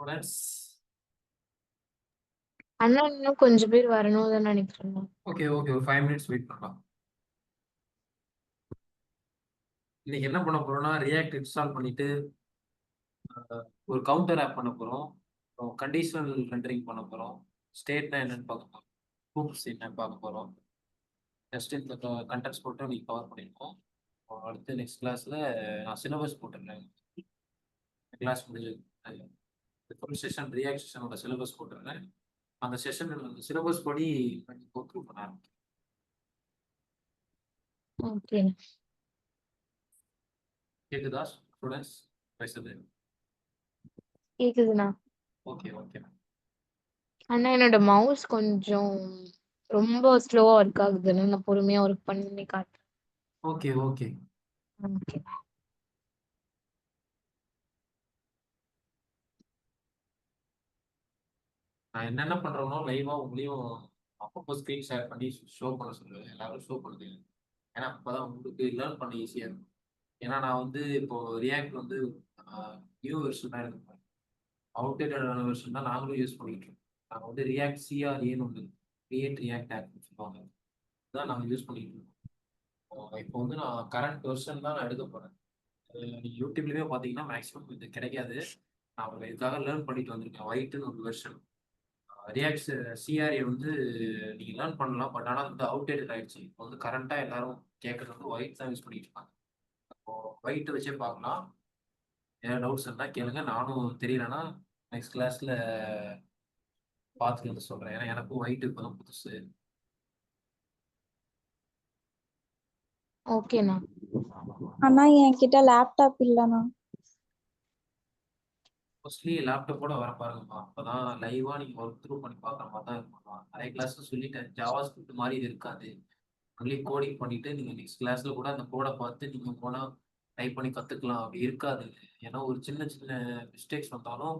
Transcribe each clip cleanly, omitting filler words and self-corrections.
Students. அண்ணா இன்னும் கொஞ்சம் பேர் வரணும்னு நினைக்கிறேன். ஓகே ஓகே, ஒரு 5 மினிட்ஸ் வெயிட் பண்ணலாம். இன்னைக்கு என்ன பண்ண போறோம்னா, ரியாக்ட் இன்ஸ்டால் பண்ணிட்டு ஒரு கவுண்டர் ஆப் பண்ண போறோம். கண்டிஷனல் ரெண்டரிங் பண்ண போறோம். ஸ்டேட்னா என்னன்னு பார்க்க போறோம். ப்ரூஃப்ஸ் என்னன்னு பார்க்க போறோம். ஜஸ்ட் இந்த கண்டென்ட்ஸ் போட்டு நீங்க கவர் பண்ணிருக்கோம். அடுத்து நெக்ஸ்ட் கிளாஸ்ல நான் சிலபஸ் போட்டுருந்தேன். கிளாஸ் முடிஞ்சு ஃபுல் செஷன் ரியாக்ட் செஷனோட சிலபஸ் போட்டுருந்தேன். அந்த செஷன் சிலபஸ் படி கோ த்ரூ பண்ண ஆரம்பிக்கும். ஓகே கேக்குதா ஸ்டூடெண்ட்ஸ் பேசுறது? கேக்குதுண்ணா. Okay okay. அண்ணா என்னோட மவுஸ் கொஞ்சம் ரொம்ப ஸ்லோவா ஒர்க் ஆகுதுன்னு நான் பொறுமையா ஒர்க் பண்ணி காட்டுறேன். Okay okay. ஓகே நான் என்னென்ன பண்றேனோ லைவா உங்களையும் அப்பப்போ ஸ்க்ரீன் ஷேர் பண்ணி ஷோ பண்ண சொல்லுவேன். எல்லாரும் ஷோ பண்ணுது. ஏன்னா அப்பதான் உங்களுக்கு லேர்ன் பண்ண ஈஸியா இருக்கும். ஏன்னா நான் வந்து இப்போ ரியாக்ட் வந்து நியூ வெர்ஷன் தான் எடுப்பேன். அவுடேட்டடான வெர்ஷன் தான் நாங்களும் யூஸ் பண்ணிட்டு இருக்கோம். நாங்கள் வந்து ரியாக்ட் சிஆர்ஏன்னு ஒன்று கிரியேட் ரியாக்ட் ஆப்னு சொல்லுவாங்க. தான் நாங்கள் யூஸ் பண்ணிட்டு இருக்கோம். இப்போ வந்து நான் கரண்ட் வெர்ஷன் தான் நான் எடுக்க போறேன். நீங்க யூடியூப்லயே பார்த்தீங்கன்னா மேக்ஸிமம் இது கிடைக்காது. நான் இதுக்காக லேர்ன் பண்ணிட்டு வந்திருக்கேன். ஒயிட்னு ஒரு வெர்ஷன். ரியாக்ட் சிஆர்ஏ வந்து நீங்க லேர்ன் பண்ணலாம். பட் ஆனால் வந்து அவுடேட்டட் ஆயிடுச்சு. இப்போ வந்து கரண்டா எல்லாரும் கேட்கறது வந்து ஒயிட் தான் யூஸ் பண்ணிட்டு இருக்காங்க. இப்போ ஒயிட் வச்சே பார்க்கலாம். ஏதாவது டவுட்ஸ் இருந்தா கேளுங்க. நானும் தெரியலன்னா நெக்ஸ்ட் கிளாஸ்ல பார்த்துட்டு வந்து சொல்றேன். ஏன்னா எனக்கும் ஒயிட் இப்போதான் புதுசு. ஓகேண்ணா. அண்ணா என்கிட்ட லேப்டாப் இல்லண்ணா. மோஸ்ட்லி லேப்டாப்போட வர பாருங்கம்மா. அப்பதான் லைவா நீங்க ஒர்க் த்ரூ பண்ணி பார்க்குற மாதிரி தான் இருக்கும். நிறைய கிளாஸ்ல சொல்லிட்டேன், ஜாவா ஸ்கிரிப்ட் மாதிரி இது இருக்காது. ஒன்லி கோடிங் பண்ணிட்டு நீங்க நெக்ஸ்ட் கிளாஸ்ல கூட அந்த கோடை பார்த்து நீங்க போனா டைப் பண்ணி கத்துக்கலாம். அப்படி இருக்காது. ஏன்னா ஒரு சின்ன சின்ன மிஸ்டேக்ஸ் வந்தாலும்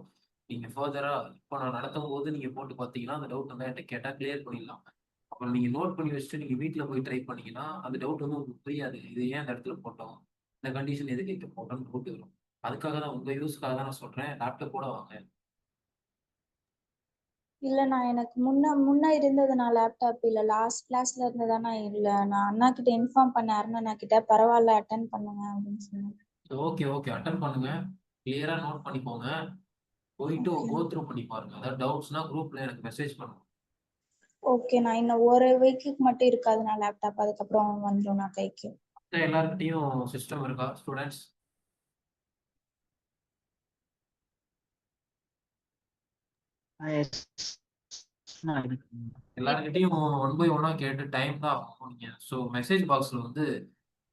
நீங்க ஃபர்தரா இப்போ நான் நடத்தும் போது நீங்க போட்டு பார்த்தீங்கன்னா அந்த டவுட் வந்து என்கிட்ட கேட்டா கிளியர் பண்ணிடலாம். அப்புறம் நீங்க நோட் பண்ணி வச்சுட்டு நீங்க வீட்டில் போய் ட்ரை பண்ணீங்கன்னா அந்த டவுட் வந்து உங்களுக்கு புரியாது. இது ஏன் இந்த இடத்துல போட்டோம், இந்த கண்டிஷன் எதுக்கு இங்க போட்டோம்னு டவுட் வரும். அதுக்காக தான் உங்க யூஸ்க்காக தான் நான் சொல்றேன், லேப்டாப் கூட வாங்க. இல்லண்ணா எனக்கு முன்ன இருந்ததுண்ணா லேப்டாப் இல்ல. லாஸ்ட் கிளாஸ்ல இருந்ததாண்ணா இல்ல. நான் அண்ணா கிட்ட இன்ஃபார்ம் பண்ண அருணண்ணா கிட்ட, பரவாயில்ல அட்டன் பண்ணுங்க அப்படின்னு சொன்னேன். ஓகே ஓகே, அட்டன் பண்ணுங்க. கிளியரா நோட் பண்ணிக்கோங்க. போயிட்டு ஓகே கோ த்ரூ பண்ணி பாருங்க. ஏதாவது டவுட்ஸ்னா குரூப்ல எனக்கு மெசேஜ் பண்ணுங்க. ஓகேண்ணா. இன்னும் ஒரு வீக்குக்கு மட்டும் இருக்காதுண்ணா லேப்டாப், அதுக்கப்புறம் வந்துடும்ண்ணா கைக்கு. எல்லார்கிட்டையும் சிஸ்டம் இருக்கா ஸ்டூடெண்ட்ஸ்? எல்லார்கிட்டையும் ஒன் பை ஒன்னா கேட்டு டைம் தான் ஆகும். நீங்க ஸோ மெசேஜ் பாக்ஸ்ல வந்து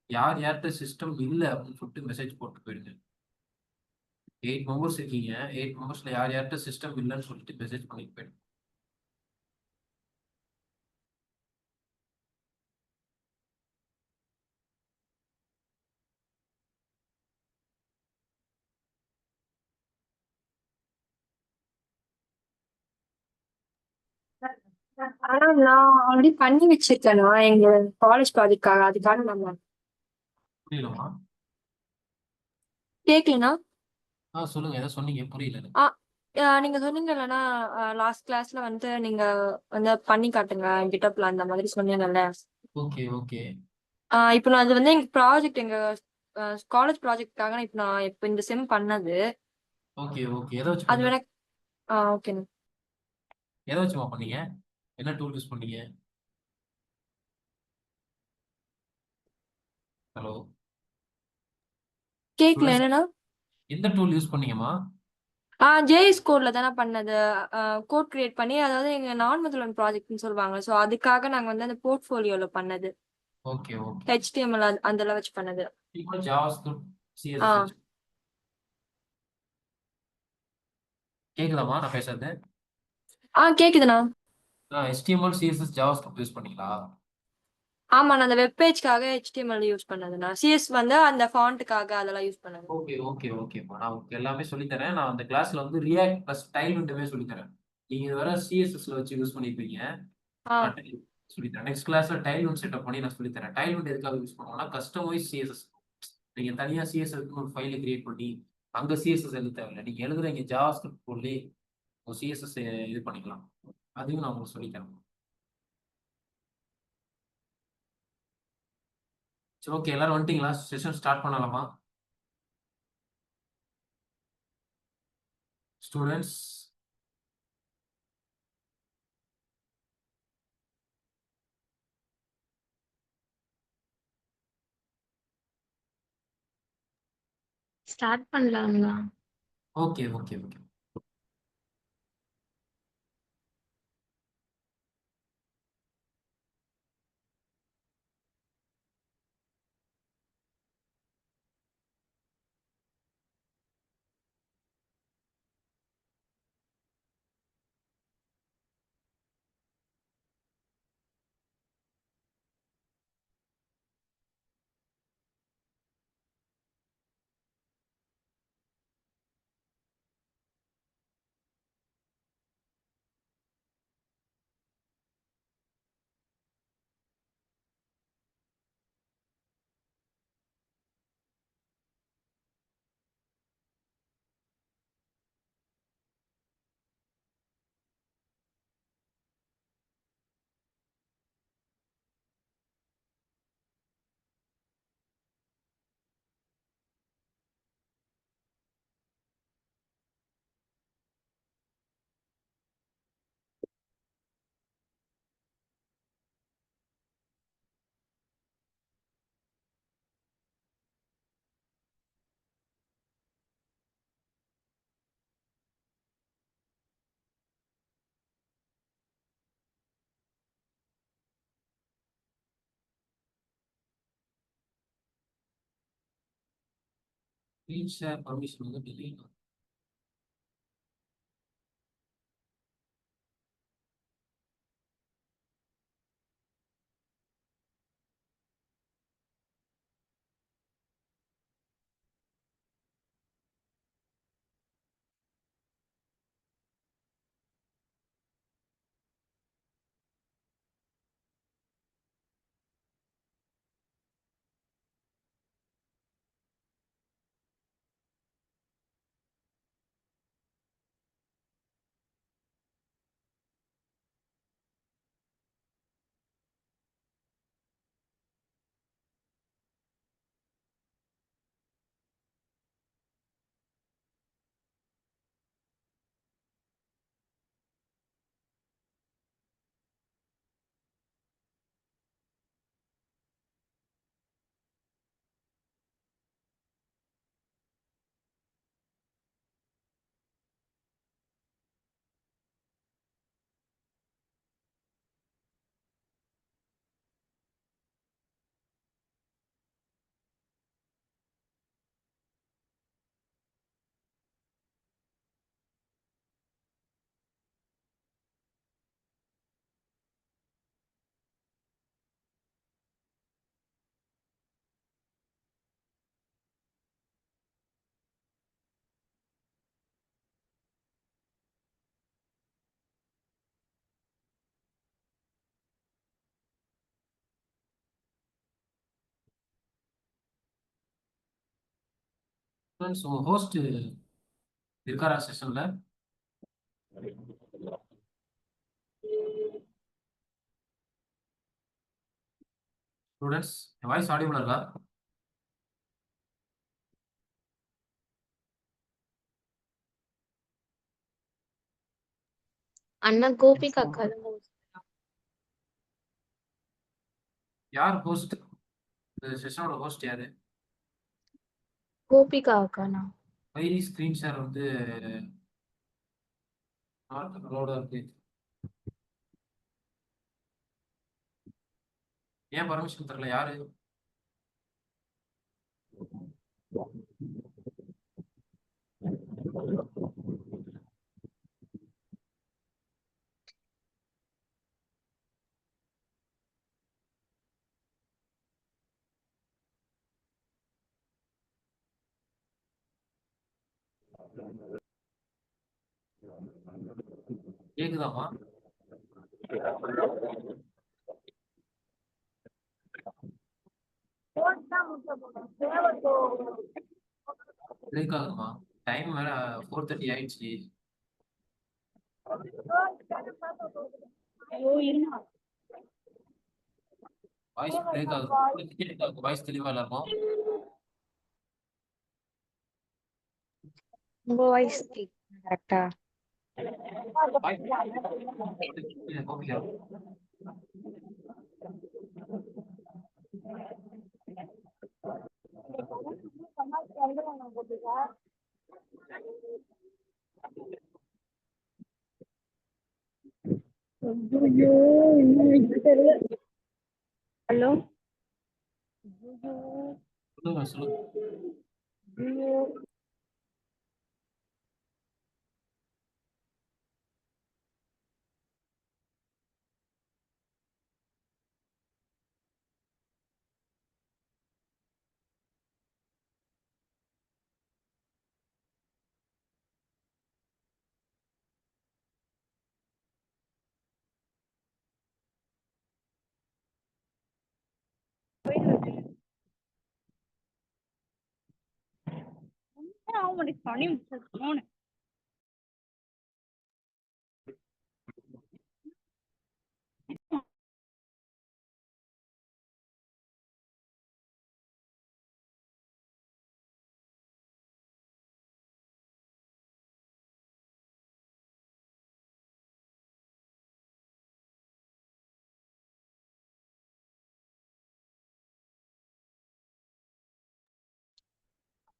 யார் யார்கிட்ட சிஸ்டம் இல்லை அப்படின்னு சொல்லிட்டு மெசேஜ் போட்டு போயிடுங்க. 8 மெம்பர்ஸ் இருக்கீங்க. 8 மெம்பர்ஸ்ல யார் யார்கிட்ட சிஸ்டம் இல்லைன்னு சொல்லிட்டு மெசேஜ் பண்ணிட்டு போயிடுங்க. ஆனா நான் ஆல்ரெடி பண்ணி வச்சிருக்கேன்னா எங்க காலேஜ் ப்ராஜெக்ட்காக, அதுக்காக நம்ம புரியலமா? கேட்கலனா. சொல்லுங்க, எதை சொன்னீங்க புரியல எனக்கு. நீங்க சொன்னீங்கல்லன்னா லாஸ்ட் கிளாஸ்ல வந்து நீங்க வந்து பண்ணி காட்டுங்க கிட்டப்ல அந்த மாதிரி சொன்னீங்கல்ல. ஓகே ஓகே இப்போ நான் அது வந்து எங்க ப்ராஜெக்ட், எங்க காலேஜ் ப்ராஜெக்ட்காக இப்போ நான் இப்போ இந்த செம் பண்ணது. Okay okay. எதை வச்சு அது பண்ணீங்க? எனக்கு ஓகேண்ணா. எதை வச்சுமா பண்ணீங்க? என்ன டூல் யூஸ் பண்ணீங்க? ஹலோ கேட்கல என்னன்னா. எந்த டூல் யூஸ் பண்ணீங்கம்மா? ஜேஎஸ் கோட்ல தானே பண்ணது. கோட் கிரியேட் பண்ணி, அதாவது எங்க நான் முதல்வன் ப்ராஜெக்ட்னு சொல்லுவாங்க. ஸோ அதுக்காக நாங்க வந்து அந்த போர்ட்ஃபோலியோல பண்ணது. Okay okay. HTML அதெல்லாம் வச்சு பண்ணது. இப்போ ஜாவாஸ்கிரிப்ட் ஆ சிஎஸ்எஸ் வச்சு கேக்குதாம்மா நான் பேசுறது? கேக்குதுண்ணா. HTML சிஎஸ்எஸ் ஜாவாஸ்கிரிப்ட் யூஸ் பண்ணீங்களா? ஆமா, நான் அந்த வெப் பேஜ்க்காக HTML யூஸ் பண்ணதுண்ணா. சிஎஸ் வந்து அந்த ஃபாண்ட்டுக்காக அதெல்லாம் யூஸ் பண்ணது. ஓகே ஓகே ஓகேம்மா, நான் உங்களுக்கு எல்லாமே சொல்லித்தரேன். நான் அந்த கிளாஸ்ல வந்து ரியாக்ட் ப்ளஸ் டைல் விண்டுமே சொல்லித்தரேன். நீங்க இது வர சிஎஸ்எஸ்ல வச்சு யூஸ் பண்ணிருப்பீங்க. ஆ நான் டைல் சொல்லித்தரேன். நெக்ஸ்ட் கிளாஸ்ல டைல் விண்ட் செட்டப் பண்ணி நான் சொல்லித்தரேன். டைல் விண்ட் எதுக்காக யூஸ் பண்ணுவோம்னா கஸ்டமைஸ் சிஎஸ்எஸ். நீங்க தனியா சிஎஸ்எஸ் ஒரு ஃபைலை கிரியேட் பண்ணி அங்க சிஎஸ்எஸ் எழுத தேவையில்லை. நீங்க எழுதுற இங்க ஜாவா ஸ்கிரிப்ட் போலே சிஎஸ்எஸ் இது பண்ணிக்கலாம். அதையும் நான் உங்களுக்கு சொல்லித்தரேன். சரி, ஓகே, எல்லாரும் வந்துட்டீங்களா? செஷன் ஸ்டார்ட் பண்ணலாமா ஸ்டூடெண்ட்ஸ்? ஸ்டார்ட் பண்ணலாங்களா? Okay okay okay. Screen share permission வந்து delete. ஸ்டூடெண்ட்ஸ், உங்க ஹோஸ்ட் இருக்காரா செஷன்ல? ஸ்டூடெண்ட்ஸ், என் வாய்ஸ் ஆடியபிளா இருக்கா? அண்ணா கோபிகா அக்கா தான் host. யார் ஹோஸ்ட்? இந்த செஷனோட ஹோஸ்ட் யாரு? கோபிகா அக்காண்ணா. வைரி ஸ்க்ரீன் ஷேர் வந்து நார்த்தோட இருக்கு. ஏன் பர்மிஷன் தரல? யாரு? கேக்குதாமா? பிரேக் ஆகுமா? டைம் வேற 4:30 ஆயிடுச்சு. வாய்ஸ் பிரேக் ஆகுது. வாய்ஸ் தெளிவா எல்லாருக்கும். உங்க வாய்ஸ் கரெக்டா? ஓகே. ஹலோ சொல்லுங்க.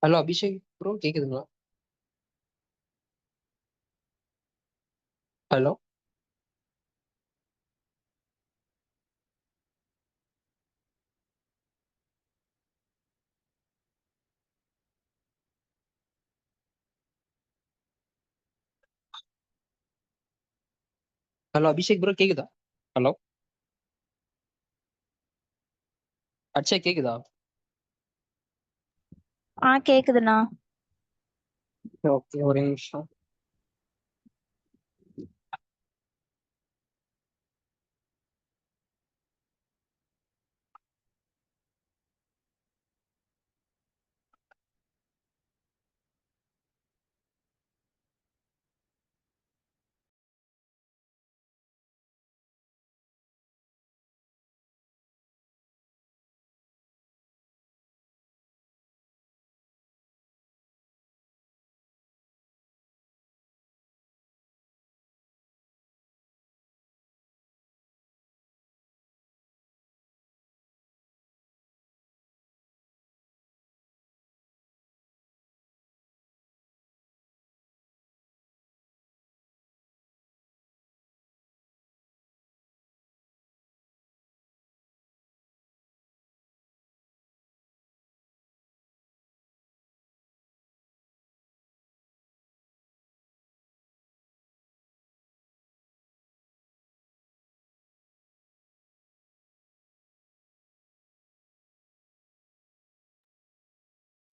ஹலோ அபிஷேக் ப்ரோ கேக்குதுங்களா? ஹலோ ஹலோ அபிஷேக் ப்ரோ கேக்குதா? ஹலோ அக்ஷய் கேக்குதா? கேக்குதுண்ணா. ஓகே ஒரு நிமிஷம்.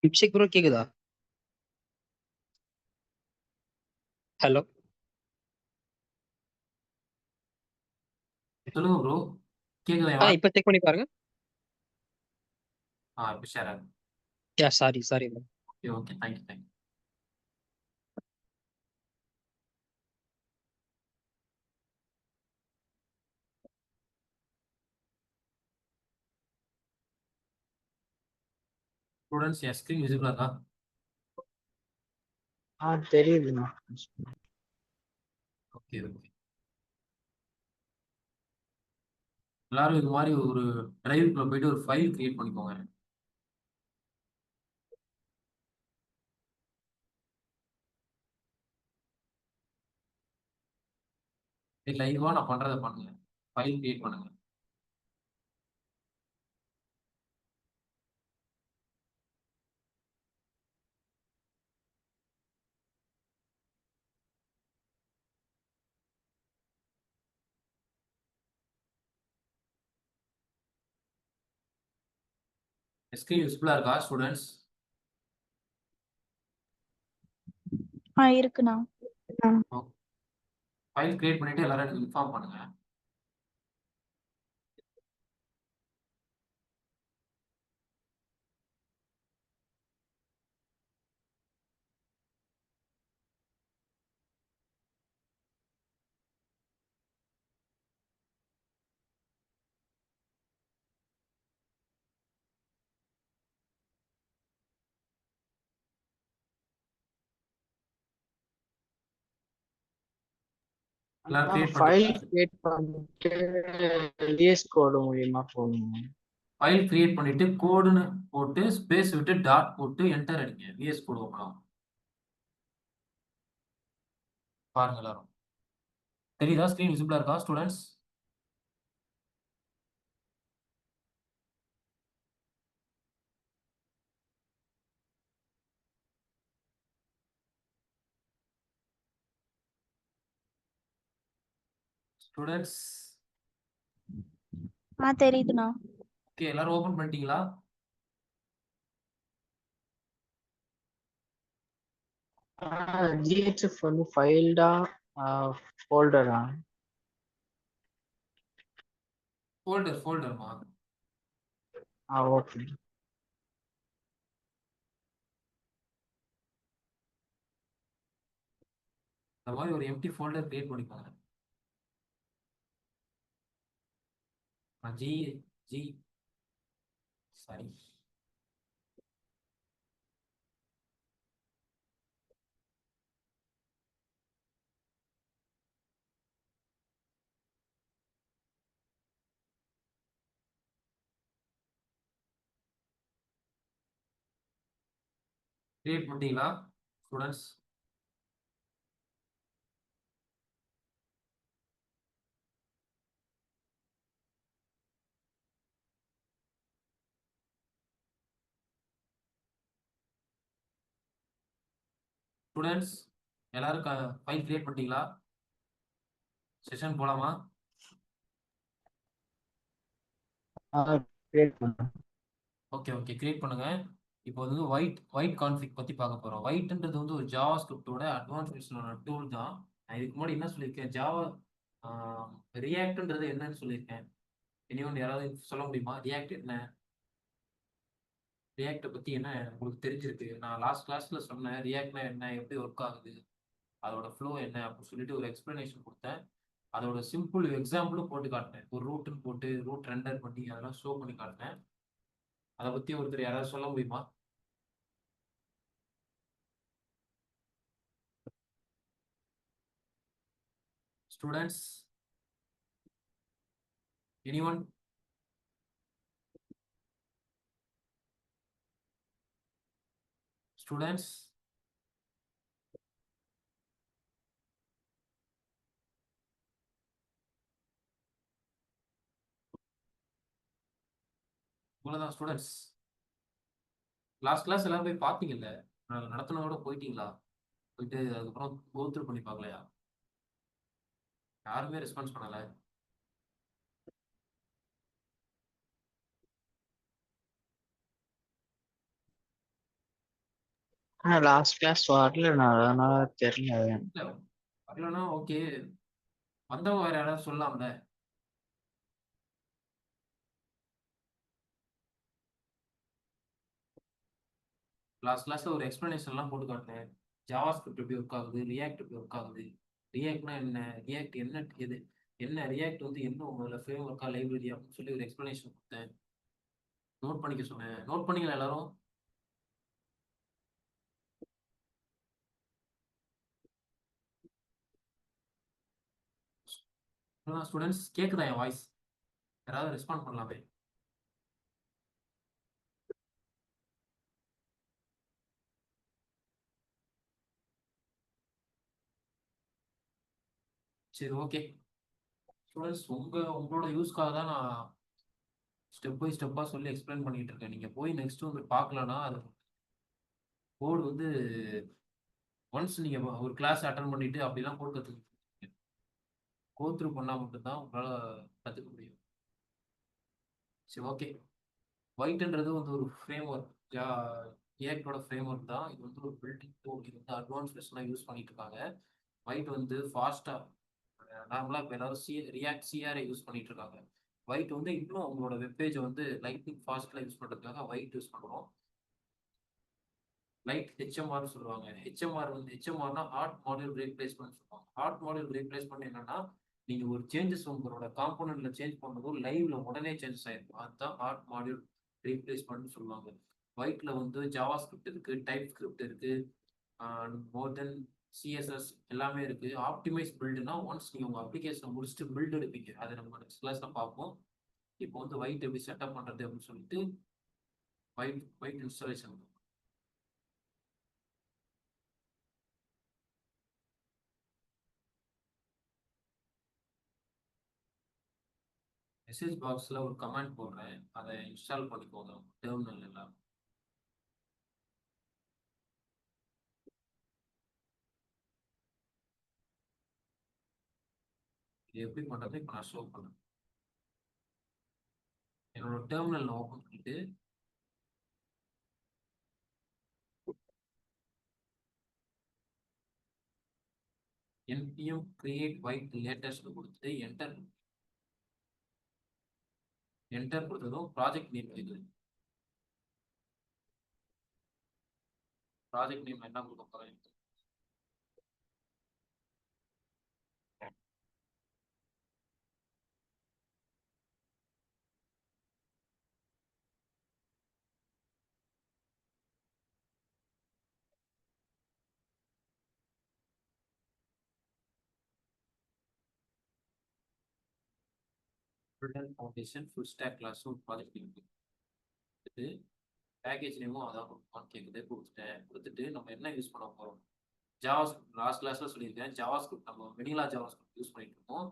அபிஷேக் ப்ரோ கேக்குதா? ஹலோ சொல்லுங்க ப்ரோ. கேக்குதா என் இப்ப செக் பண்ணி பாருங்க. இப்போ ஷேர் ஆகுது. Sorry bro. Okay. Thank you. Students என் ஸ்க்ரீன் விசிபிளா இருக்கா? தெரியுதுண்ணா. ஓகே. எல்லாரும் இது மாதிரி ஒரு டிரைவ்க்குள்ள போயிட்டு ஒரு ஃபைல் கிரியேட் பண்ணிக்கோங்க. லைவா நான் பண்றதை பண்ணுங்க. ஃபைல் கிரியேட் பண்ணுங்க. ஸ்க்ரீன் விசிபிளா இருக்கா ஸ்டூடெண்ட்ஸ்? இருக்குண்ணா. ஃபைல் கிரியேட் பண்ணிட்டு எல்லாரும் எனக்கு இன்ஃபார்ம் பண்ணுங்க. எல்லாரும் கிரியேட் ஃபைல் பண்ணிட்டீங்களா? கிரியேட் பண்ணிட்டு VS கோடு மூலியமா போகணும். ஃபைல் கிரியேட் பண்ணிட்டு கோடுன்னு போட்டு ஸ்பேஸ் விட்டு டாட் போட்டு என்டர் அடிங்க. விஎஸ் கோடு ஓப்பன் ஆகும். பாருங்க எல்லாரும். தெரியுதா? ஸ்க்ரீன் விசிபிளா இருக்கா ஸ்டூடெண்ட்ஸ்? ஸ்டூடெண்ட்ஸ் தெரியுதுண்ணா. ஓகே, எல்லாரும் ஓபன் பண்ணிட்டீங்களா? GHF வந்து ஃபைல்டா ஃபோல்டரா? ஃபோல்டர்மா. ஓகே. இந்த மாதிரி ஒரு எம்டி ஃபோல்டர் கிரியேட் பண்ணிக்கோங்க. ஜி ஜி சாரி கிரியேட் பண்ணிட்டீங்களா ஸ்டூடெண்ட்ஸ்? ஸ்டூடெண்ட்ஸ் எல்லாரும் ஃபைல் கிரியேட் பண்ணிட்டீங்களா? செஷன் போலாமா? கிரியேட் பண்ணேன். ஓகே கிரியேட் பண்ணுங்க. இப்போ வந்து ஒயிட் கான்ஃபிக் பத்தி பார்க்க போறோம். ஒயிட்ன்றது வந்து ஒரு ஜாவா ஸ்கிரிப்டோட அட்வான்ஸ் வெர்ஷனோட டூல் தான். நான் இதுக்கு முன்னாடி என்ன சொல்லியிருக்கேன்? ஜாவா ரியாக்ட்ன்றது என்னன்னு சொல்லியிருக்கேன். இனியும் யாராவது சொல்ல முடியுமா? ரியாக்ட் என்ன? ரியாக்டை பத்தி என்ன உங்களுக்கு தெரிஞ்சிருக்கு? நான் லாஸ்ட் கிளாஸ்ல சொன்னேன் ரியாக்ட்னா என்ன, எப்படி ஒர்க் ஆகுது, அதோட ஃப்ளோ என்ன அப்படின்னு சொல்லிட்டு ஒரு எக்ஸ்பிளனேஷன் கொடுத்தேன். அதோட சிம்பிள் எக்ஸாம்பிளும் போட்டு காட்டினேன். ஒரு ரூட்னு போட்டு ரூட் ரெண்டர் பண்ணி அதெல்லாம் ஷோ பண்ணி காட்டினேன். அதை பத்தி ஒருத்தர் யாராவது சொல்ல முடியுமா? Students anyone? ஸ்டூடெண்ட்ஸ் இவ்வளவுதான் ஸ்டூடெண்ட்ஸ். லாஸ்ட் கிளாஸ் எல்லாரும் போய் பார்த்தீங்கல்ல? நடத்தினோட போயிட்டீங்களா? போயிட்டு அதுக்கப்புறம் கோத்ரூ பண்ணி பார்க்கலையா? யாருமே ரெஸ்பான்ஸ் பண்ணல. லாஸ்ட் கிளாஸ் வரல, நான் அதனால தெரியல. இல்ல வரலன்னா ஓகே, வந்தவங்க வேற யாராவது சொல்லலாம்ல? லாஸ்ட் கிளாஸ்ல ஒரு எக்ஸ்பிளனேஷன் எல்லாம் போட்டு காட்டினேன். ஜாவா ஸ்கிரிப்ட் எப்படி ஒர்க் ஆகுது, ரியாக்ட் எப்படி ஒர்க் ஆகுது, ரியாக்ட்னா என்ன, ரியாக்ட் என்ன எது என்ன, ரியாக்ட் வந்து என்ன உங்களோட ஃப்ரேம் ஒர்க்கா லைப்ரரி அப்படின்னு சொல்லி ஒரு எக்ஸ்பிளனேஷன் கொடுத்தேன். நோட் பண்ணிக்க சொன்னேன். நோட் பண்ணீங்களா எல்லாரும்? ஸ்டூடெண்ட்ஸ் கேக்குதா என் வாய்ஸ்? யாராவது ரெஸ்பாண்ட் பண்ணலாமே? சரி ஓகே ஸ்டூடெண்ட்ஸ், உங்களோட யூஸ்க்காக தான் நான் ஸ்டெப் பை ஸ்டெப்பாக சொல்லி எக்ஸ்பிளைன் பண்ணிட்டு இருக்கேன். நீங்கள் போய் நெக்ஸ்ட் வந்து பார்க்கலன்னா அது கோடு வந்து ஒன்ஸ் நீங்கள் ஒரு கிளாஸ் அட்டன் பண்ணிட்டு அப்படிலாம் கோட் கற்றுக்கிட்டு கோத்ரூ பண்ணால் மட்டும்தான் உங்களால் கற்றுக்க முடியும். சரி ஓகே. ஒயிட்ன்றது வந்து ஒரு ஃப்ரேம் ஒர்க், ரியாக்டோட ஃப்ரேம் ஒர்க் தான். இது வந்து ஒரு பில்டிங் டூல். இது வந்து அட்வான்ஸ் வெர்ஷனாக யூஸ் பண்ணிட்டு இருக்காங்க. ஒயிட் வந்து ஃபாஸ்ட்டாக, நார்மலாக இப்போ எல்லாரும் ரியாக்ட் சிஆரை யூஸ் பண்ணிட்டு இருக்காங்க. ஒயிட் வந்து இன்னும் உங்களோட வெப்பேஜை வந்து லைட்னிங் ஃபாஸ்ட்டில் யூஸ் பண்ணுறதுக்காக ஒயிட் யூஸ் பண்ணுறோம். லைட் ஹெச்எம்ஆர் சொல்லுவாங்க. ஹெச்எம்ஆர்னா ஹார்ட் மாடியூல் ரீப்ளேஸ்மெண்ட் சொல்லுவாங்க. ஹார்ட் மாடியூல் ரீப்ளேஸ்மெண்ட் என்னன்னா, நீங்க ஒரு சேஞ்சஸ் உங்களோட காம்போனன்ட்ல சேஞ்ச் பண்ணும்போது லைவ்ல உடனே சேஞ்சஸ் ஆயிருக்கும். அதுதான் ஹார்ட் மாடியூல் ரீப்ளேஸ்மெண்ட் சொல்லுவாங்க. ஒயிட்ல வந்து ஜாவா ஸ்கிரிப்ட் இருக்கு, டைப் ஸ்கிரிப்ட் இருக்கு, மோர் தென் சிஎஸ்எஸ் எல்லாமே இருக்கு. ஆப்டிமைஸ் பில்டுனா ஒன்ஸ் நீங்க உங்க அப்ளிகேஷனை முடிச்சுட்டு பில்ட் எடுப்பீங்க, அதை நம்ம நெக்ஸ்ட் கிளாஸ்ல பார்ப்போம். இப்போ வந்து ஒயிட் எப்படி செட்டப் பண்றது அப்படின்னு சொல்லிட்டு ஒயிட் இன்ஸ்டாலேஷன். மெசேஜ் பாக்ஸில் ஒரு கமெண்ட் போடுறேன், அதை இன்ஸ்டால் பண்ணிக்கோங்க டெர்மினல் எல்லாம். இது எப்படி பண்ணுறது இப்போ நான் ஷோ பண்ணுறேன். என்னோட டெர்மினல் ஓப்பன் பண்ணிட்டு npm create white latest கொடுத்துட்டு என்டர் கொடுத்ததும் ப்ராஜெக்ட் நேம் கேட்குது. ப்ராஜெக்ட் நேம் என்ன கொடுக்க போகிறேன்? ஃபவுண்டேஷன் ஃபுல் ஸ்டாக் கிளாஸ் ஒரு ப்ராஜெக்ட் நேம் கொடுத்துட்டு பேக்கேஜ் நேமும் அதான் கொடுப்பான்னு கேட்குது. கொடுத்துட்டு நம்ம என்ன யூஸ் பண்ண போகிறோம்? ஜாவாஸ்கிரிப்ட் லாஸ்ட் கிளாஸ்ல சொல்லியிருக்கேன். ஜாவாஸ்கிரிப்ட் நம்ம வெனிலா ஜாவாஸ்கிரிப்ட் யூஸ் பண்ணிட்டு இருக்கோம்.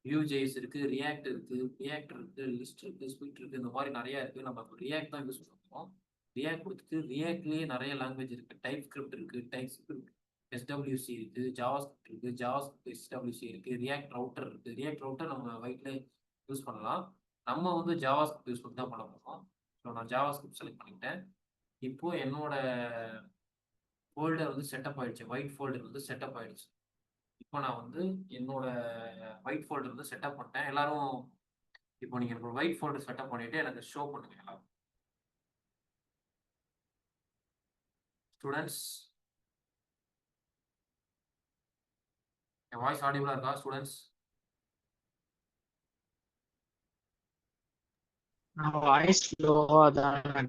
Vue.js இருக்கு, ரியாக்ட் இருக்கு, லிஸ்ட் இருக்கு, ஸ்விஃப்ட் இருக்கு, இந்த மாதிரி நிறைய இருக்கு. நம்ம ரியாக்ட் தான் யூஸ் பண்ணுவோம். ரியாக்ட் கொடுத்துட்டு ரியாக்ட்லேயே நிறைய லாங்குவேஜ் இருக்கு. டைப் ஸ்கிரிப்ட் இருக்கு, டைப் ஸ்கிரிப்ட் எஸ்டபிள்யூசி இருக்கு, ஜாவாஸ்கிரிப்ட் இருக்கு, ஜாவாஸ்கிரிப்ட் எஸ்டபிள்யூசி இருக்கு, ரியாக்ட் ரவுட்டர் இருக்கு. ரியாக்ட் ரவுட்டர் நம்ம வைட்ல யூஸ் பண்ணலாம். நம்ம வந்து ஜாவாஸ்கிரிப்ட் யூஸ் பண்ணி தான் பண்ண போகிறோம். ஸோ நான் ஜாவாஸ்கிரிப்ட் செலக்ட் பண்ணிக்கிட்டேன். இப்போ என்னோட ஃபோல்டர் வந்து செட்டப் ஆயிடுச்சு. ஒயிட் ஃபோல்டர் வந்து செட்டப் ஆயிடுச்சு. இப்போ நான் வந்து என்னோட ஒயிட் ஃபோல்டர் வந்து செட்டப் பண்ணிட்டேன். எல்லாரும் இப்போ நீங்க ஒரு ஒயிட் ஃபோல்டர் செட்டப் பண்ணிட்டு எனக்கு ஷோ பண்ணுங்க எல்லாரும். ஸ்டூடெண்ட்ஸ், என் வாய்ஸ் ஆடிபிளா இருக்கா ஸ்டூடெண்ட்ஸ்? வாய்ஸ் லோவா தான்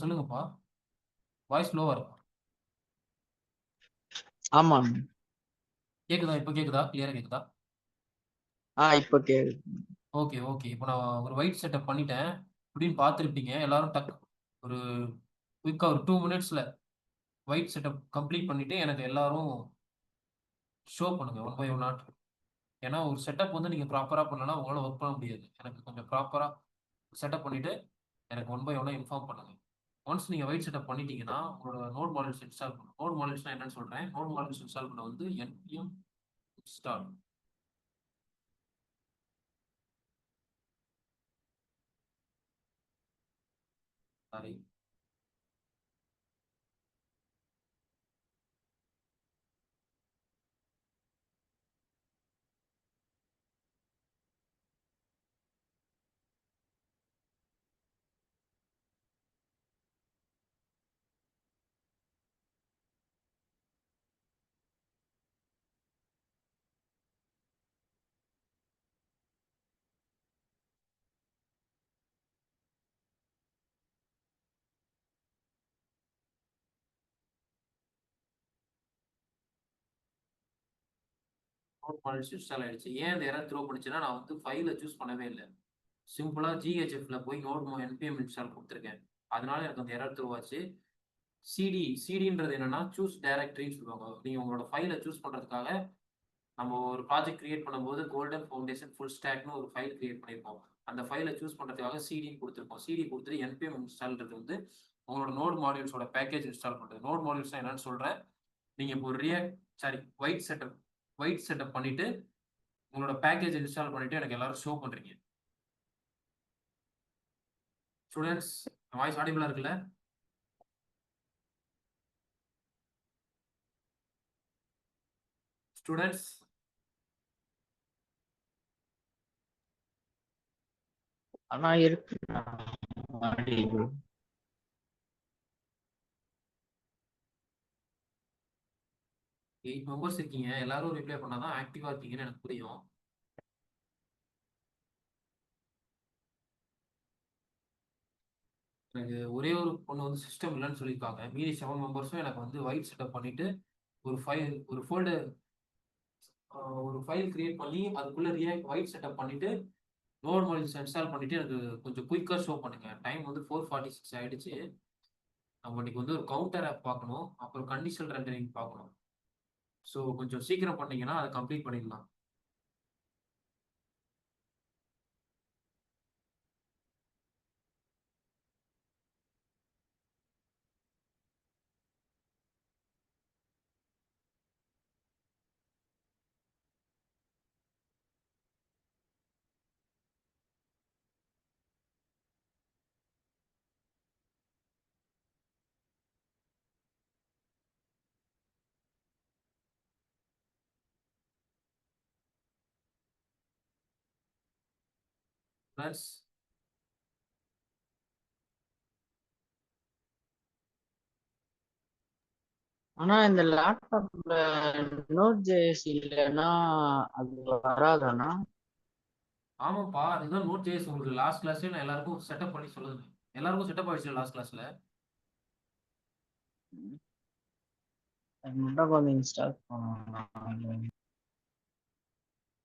சொல்லுங்கப்பா. வாய்ஸ் லோவா இருக்கா? ஆமா. கேக்குதா? இப்போ கேக்குதா? கிளியரா கேக்குதா? இப்ப கேக்குது. ஓகே. இப்போ நான் ஒரு ஒயிட் செட்டப் பண்ணிட்டேன் அப்படின்னு பார்த்துருப்பீங்க எல்லாரும். ஒரு குயிக்கா ஒரு 2 மினிட்ஸ்ல ஒயிட் செட்டப் கம்ப்ளீட் பண்ணிட்டு எனக்கு எல்லாரும் ஷோ பண்ணுங்க ஒன் பை ஒன் நாட். ஏன்னா ஒரு செட்டப் வந்து நீங்க ப்ராப்பரா பண்ணலன்னா உங்களால ஒர்க் பண்ண முடியாது. எனக்கு கொஞ்சம் ப்ராப்பரா செட்டப் பண்ணிட்டு எனக்கு ஒன் பை ஒன்னா இன்ஃபார்ம் பண்ணுங்க. ஒன்ஸ் நீங்க ஒயிட் செட்டப் பண்ணிட்டீங்கன்னா உங்களோட நோட் மாடல்ஸ் இன்ஸ்டால் பண்ணும். நோட் மாடல்ஸ்னா என்னன்னு சொல்றேன். நோட் மாடல்ஸ் இன்ஸ்டால் பண்ண வந்து npm install. Sorry, node modules install ஆயிடுச்சு. ஏன் இந்த எரர் த்ரோ பண்ணுச்சுன்னா நான் வந்து ஃபைலை சூஸ் பண்ணவே இல்லை. சிம்பிளா GHFல போய் நோட் npm இன்ஸ்டால் கொடுத்துருக்கேன். அதனால எனக்கு அந்த எரர் த்ரோ ஆச்சு. சிடின்றது என்னன்னா சூஸ் டைரக்டரின்னு சொல்லுவாங்க. நீங்க உங்களோட ஃபைலை சூஸ் பண்றதுக்காக நம்ம ஒரு ப்ராஜெக்ட் கிரியேட் பண்ணும்போது கோல்டன் ஃபவுண்டேஷன் ஃபுல் ஸ்டாக்னு ஒரு ஃபைல் கிரியேட் பண்ணியிருப்போம். அந்த ஃபைலை சூஸ் பண்றதுக்காக சிடின்னு கொடுத்துருப்போம். சிடி கொடுத்துட்டு npm இன்ஸ்டால்ன்றது வந்து உங்களோட நோட் மாடியூல்ஸோட பேக்கேஜ் இன்ஸ்டால் பண்றது. நோட் மாடியூல்ஸ் என்னன்னு சொல்றேன். நீங்க இப்போ ஒயிட் செட்டப் பண்ணிட்டு உங்களோட பேக்கேஜ் இன்ஸ்டால் பண்ணிட்டு எனக்கு எல்லாரும் ஷோ பண்றீங்க. ஸ்டூடெண்ட்ஸ், வாய்ஸ் ஆடிபிளா இருக்குல்ல? ஸ்டூடெண்ட்ஸ், ஆனா இருக்கு 8 மெம்பர்ஸ் இருக்கீங்க. எல்லாரும் ரிப்ளை பண்ணாதான் ஆக்டிவா இருக்கீங்கன்னு எனக்கு புரியும். எனக்கு ஒரே ஒரு பொண்ணு வந்து சிஸ்டம் இல்லைன்னு சொல்லியிருக்காங்க. மீதி 7 மெம்பர்ஸும் எனக்கு வந்து ஒயிட் செட்டப் பண்ணிட்டு ஒரு ஃபைல் ஒரு ஃபோல்டர் ஒரு ஃபைல் கிரியேட் பண்ணி அதுக்குள்ள ரியாக்ட் ஒயிட் செட்டப் பண்ணிட்டு நோட் மாடியூல்ஸ் இன்ஸ்டால் பண்ணிட்டு எனக்கு கொஞ்சம் குயிக்கா ஷோ பண்ணுங்க. டைம் வந்து 4:46 ஆயிடுச்சு. நம்ம இன்னைக்கு வந்து ஒரு கவுண்டர் ஆப் பார்க்கணும். அப்புறம் கண்டிஷனல் ரெண்டரிங் பார்க்கணும். ஸோ கொஞ்சம் சீக்கிரம் பண்ணீங்கன்னா அதை கம்ப்ளீட் பண்ணிடலாம். ஃப்ரெண்ட்ஸ், ஆனா இந்த லேப்டாப்ல நோட் ஜேஎஸ் இல்லைன்னா அது வராதானா? ஆமாப்பா, அதுதான் நோட் ஜேஎஸ் உங்களுக்கு லாஸ்ட் கிளாஸ்ல நான் எல்லாருக்கும் செட்டப் பண்ணி சொல்லுங்க. எல்லாருக்கும் செட்டப் ஆயிடுச்சு லாஸ்ட் கிளாஸ்ல. அது மட்டும் கொஞ்சம் இன்ஸ்டால் பண்ணணும்.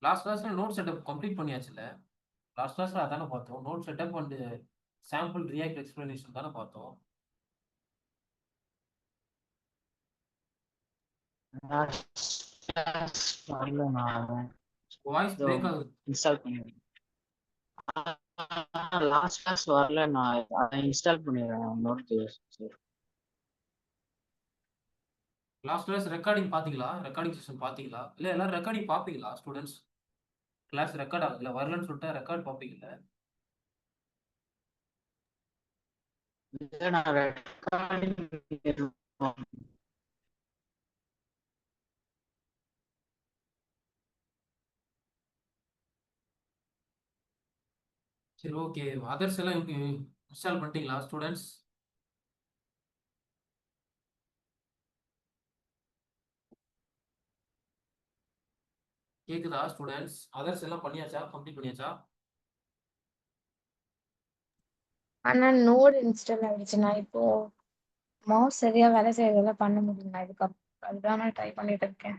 லாஸ்ட் கிளாஸ்ல நோட் செட்டப் கம்ப்ளீட் பண்ணியாச்சுல்ல. லாஸ்ட் கிளாஸ்ல அதானே பார்த்தோம். Node setup and sample React explanation தானே பார்த்தோம். வரல, நான் வாய்ஸ் பிரேக் ஆகுது. இன்ஸ்டால் பண்ணிடுறேன். லாஸ்ட் கிளாஸ் வரல, நான் அதை இன்ஸ்டால் பண்ணிடுறேன் node JS. Last class recording பார்த்தீங்களா? ரெக்கார்டிங் செஷன் பார்த்தீங்களா? இல்லை எல்லாரும் ரெக்கார்டிங் பார்ப்பீங்களா ஸ்டூடெண்ட்ஸ்? கிளாஸ் ரெக்கார்ட் ஆகுதுல்ல, வரலன்னு சொல்லிட்டு ரெக்கார்ட் பார்ப்பீங்கல்ல? இல்லை, நான் ரெக்கார்டிங் சரி, ஓகே. அதர்ஸ் எல்லாம் இன்ஸ்டால் பண்ணிட்டீங்களா ஸ்டூடெண்ட்ஸ்? கேக்குதா ஸ்டூடெண்ட்ஸ்? அதர்ஸ் எல்லாம் பண்ணியாச்சா? கம்ப்ளீட் பண்ணியாச்சா? ஆனா நோட் இன்ஸ்டால் ஆயிடுச்சுன்னா இப்போ மவுஸ் சரியா வேலை செய்யறதால பண்ண முடியல. அதுதான் நான் ட்ரை பண்ணிட்டு இருக்கேன்.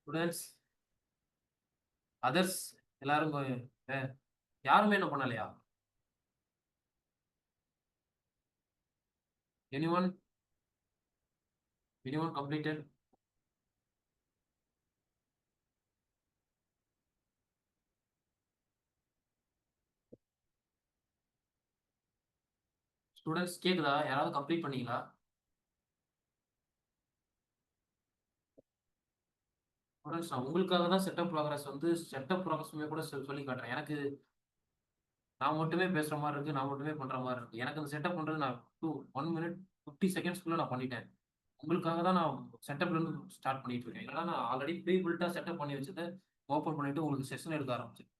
ஸ்டூடெண்ட்ஸ், அதர்ஸ் எல்லாரும் யாருமே என்ன பண்ணலையா? Anyone anyone completed? ஸ்டூடெண்ட்ஸ் கேக்குதா? யாராவது கம்ப்ளீட் பண்ணீங்களா? ஸ்டூடெண்ட்ஸ், நான் உங்களுக்காக தான் செட்டப் ப்ராக்ரஸ் வந்து செட்டப் ப்ராக்ரஸுமே கூட சொல்லி காட்டுறேன். எனக்கு நான் மட்டுமே பேசுற மாதிரி இருக்கு, நான் மட்டுமே பண்ற மாதிரி இருக்கு. எனக்கு அந்த செட்டப் பண்றது நான் 1 மினிட் 50 செகண்ட்ஸ்க்குள்ள நான் பண்ணிட்டேன். உங்களுக்காக தான் நான் செட்டப்ல இருந்து ஸ்டார்ட் பண்ணிட்டு இருக்கேன். இல்லைன்னா நான் ஆல்ரெடி ப்ரீ பில்ட்டா செட்டப் பண்ணி வச்சதை ஓப்பன் பண்ணிட்டு உங்களுக்கு செஷன் எடுக்க ஆரம்பிச்சேன்.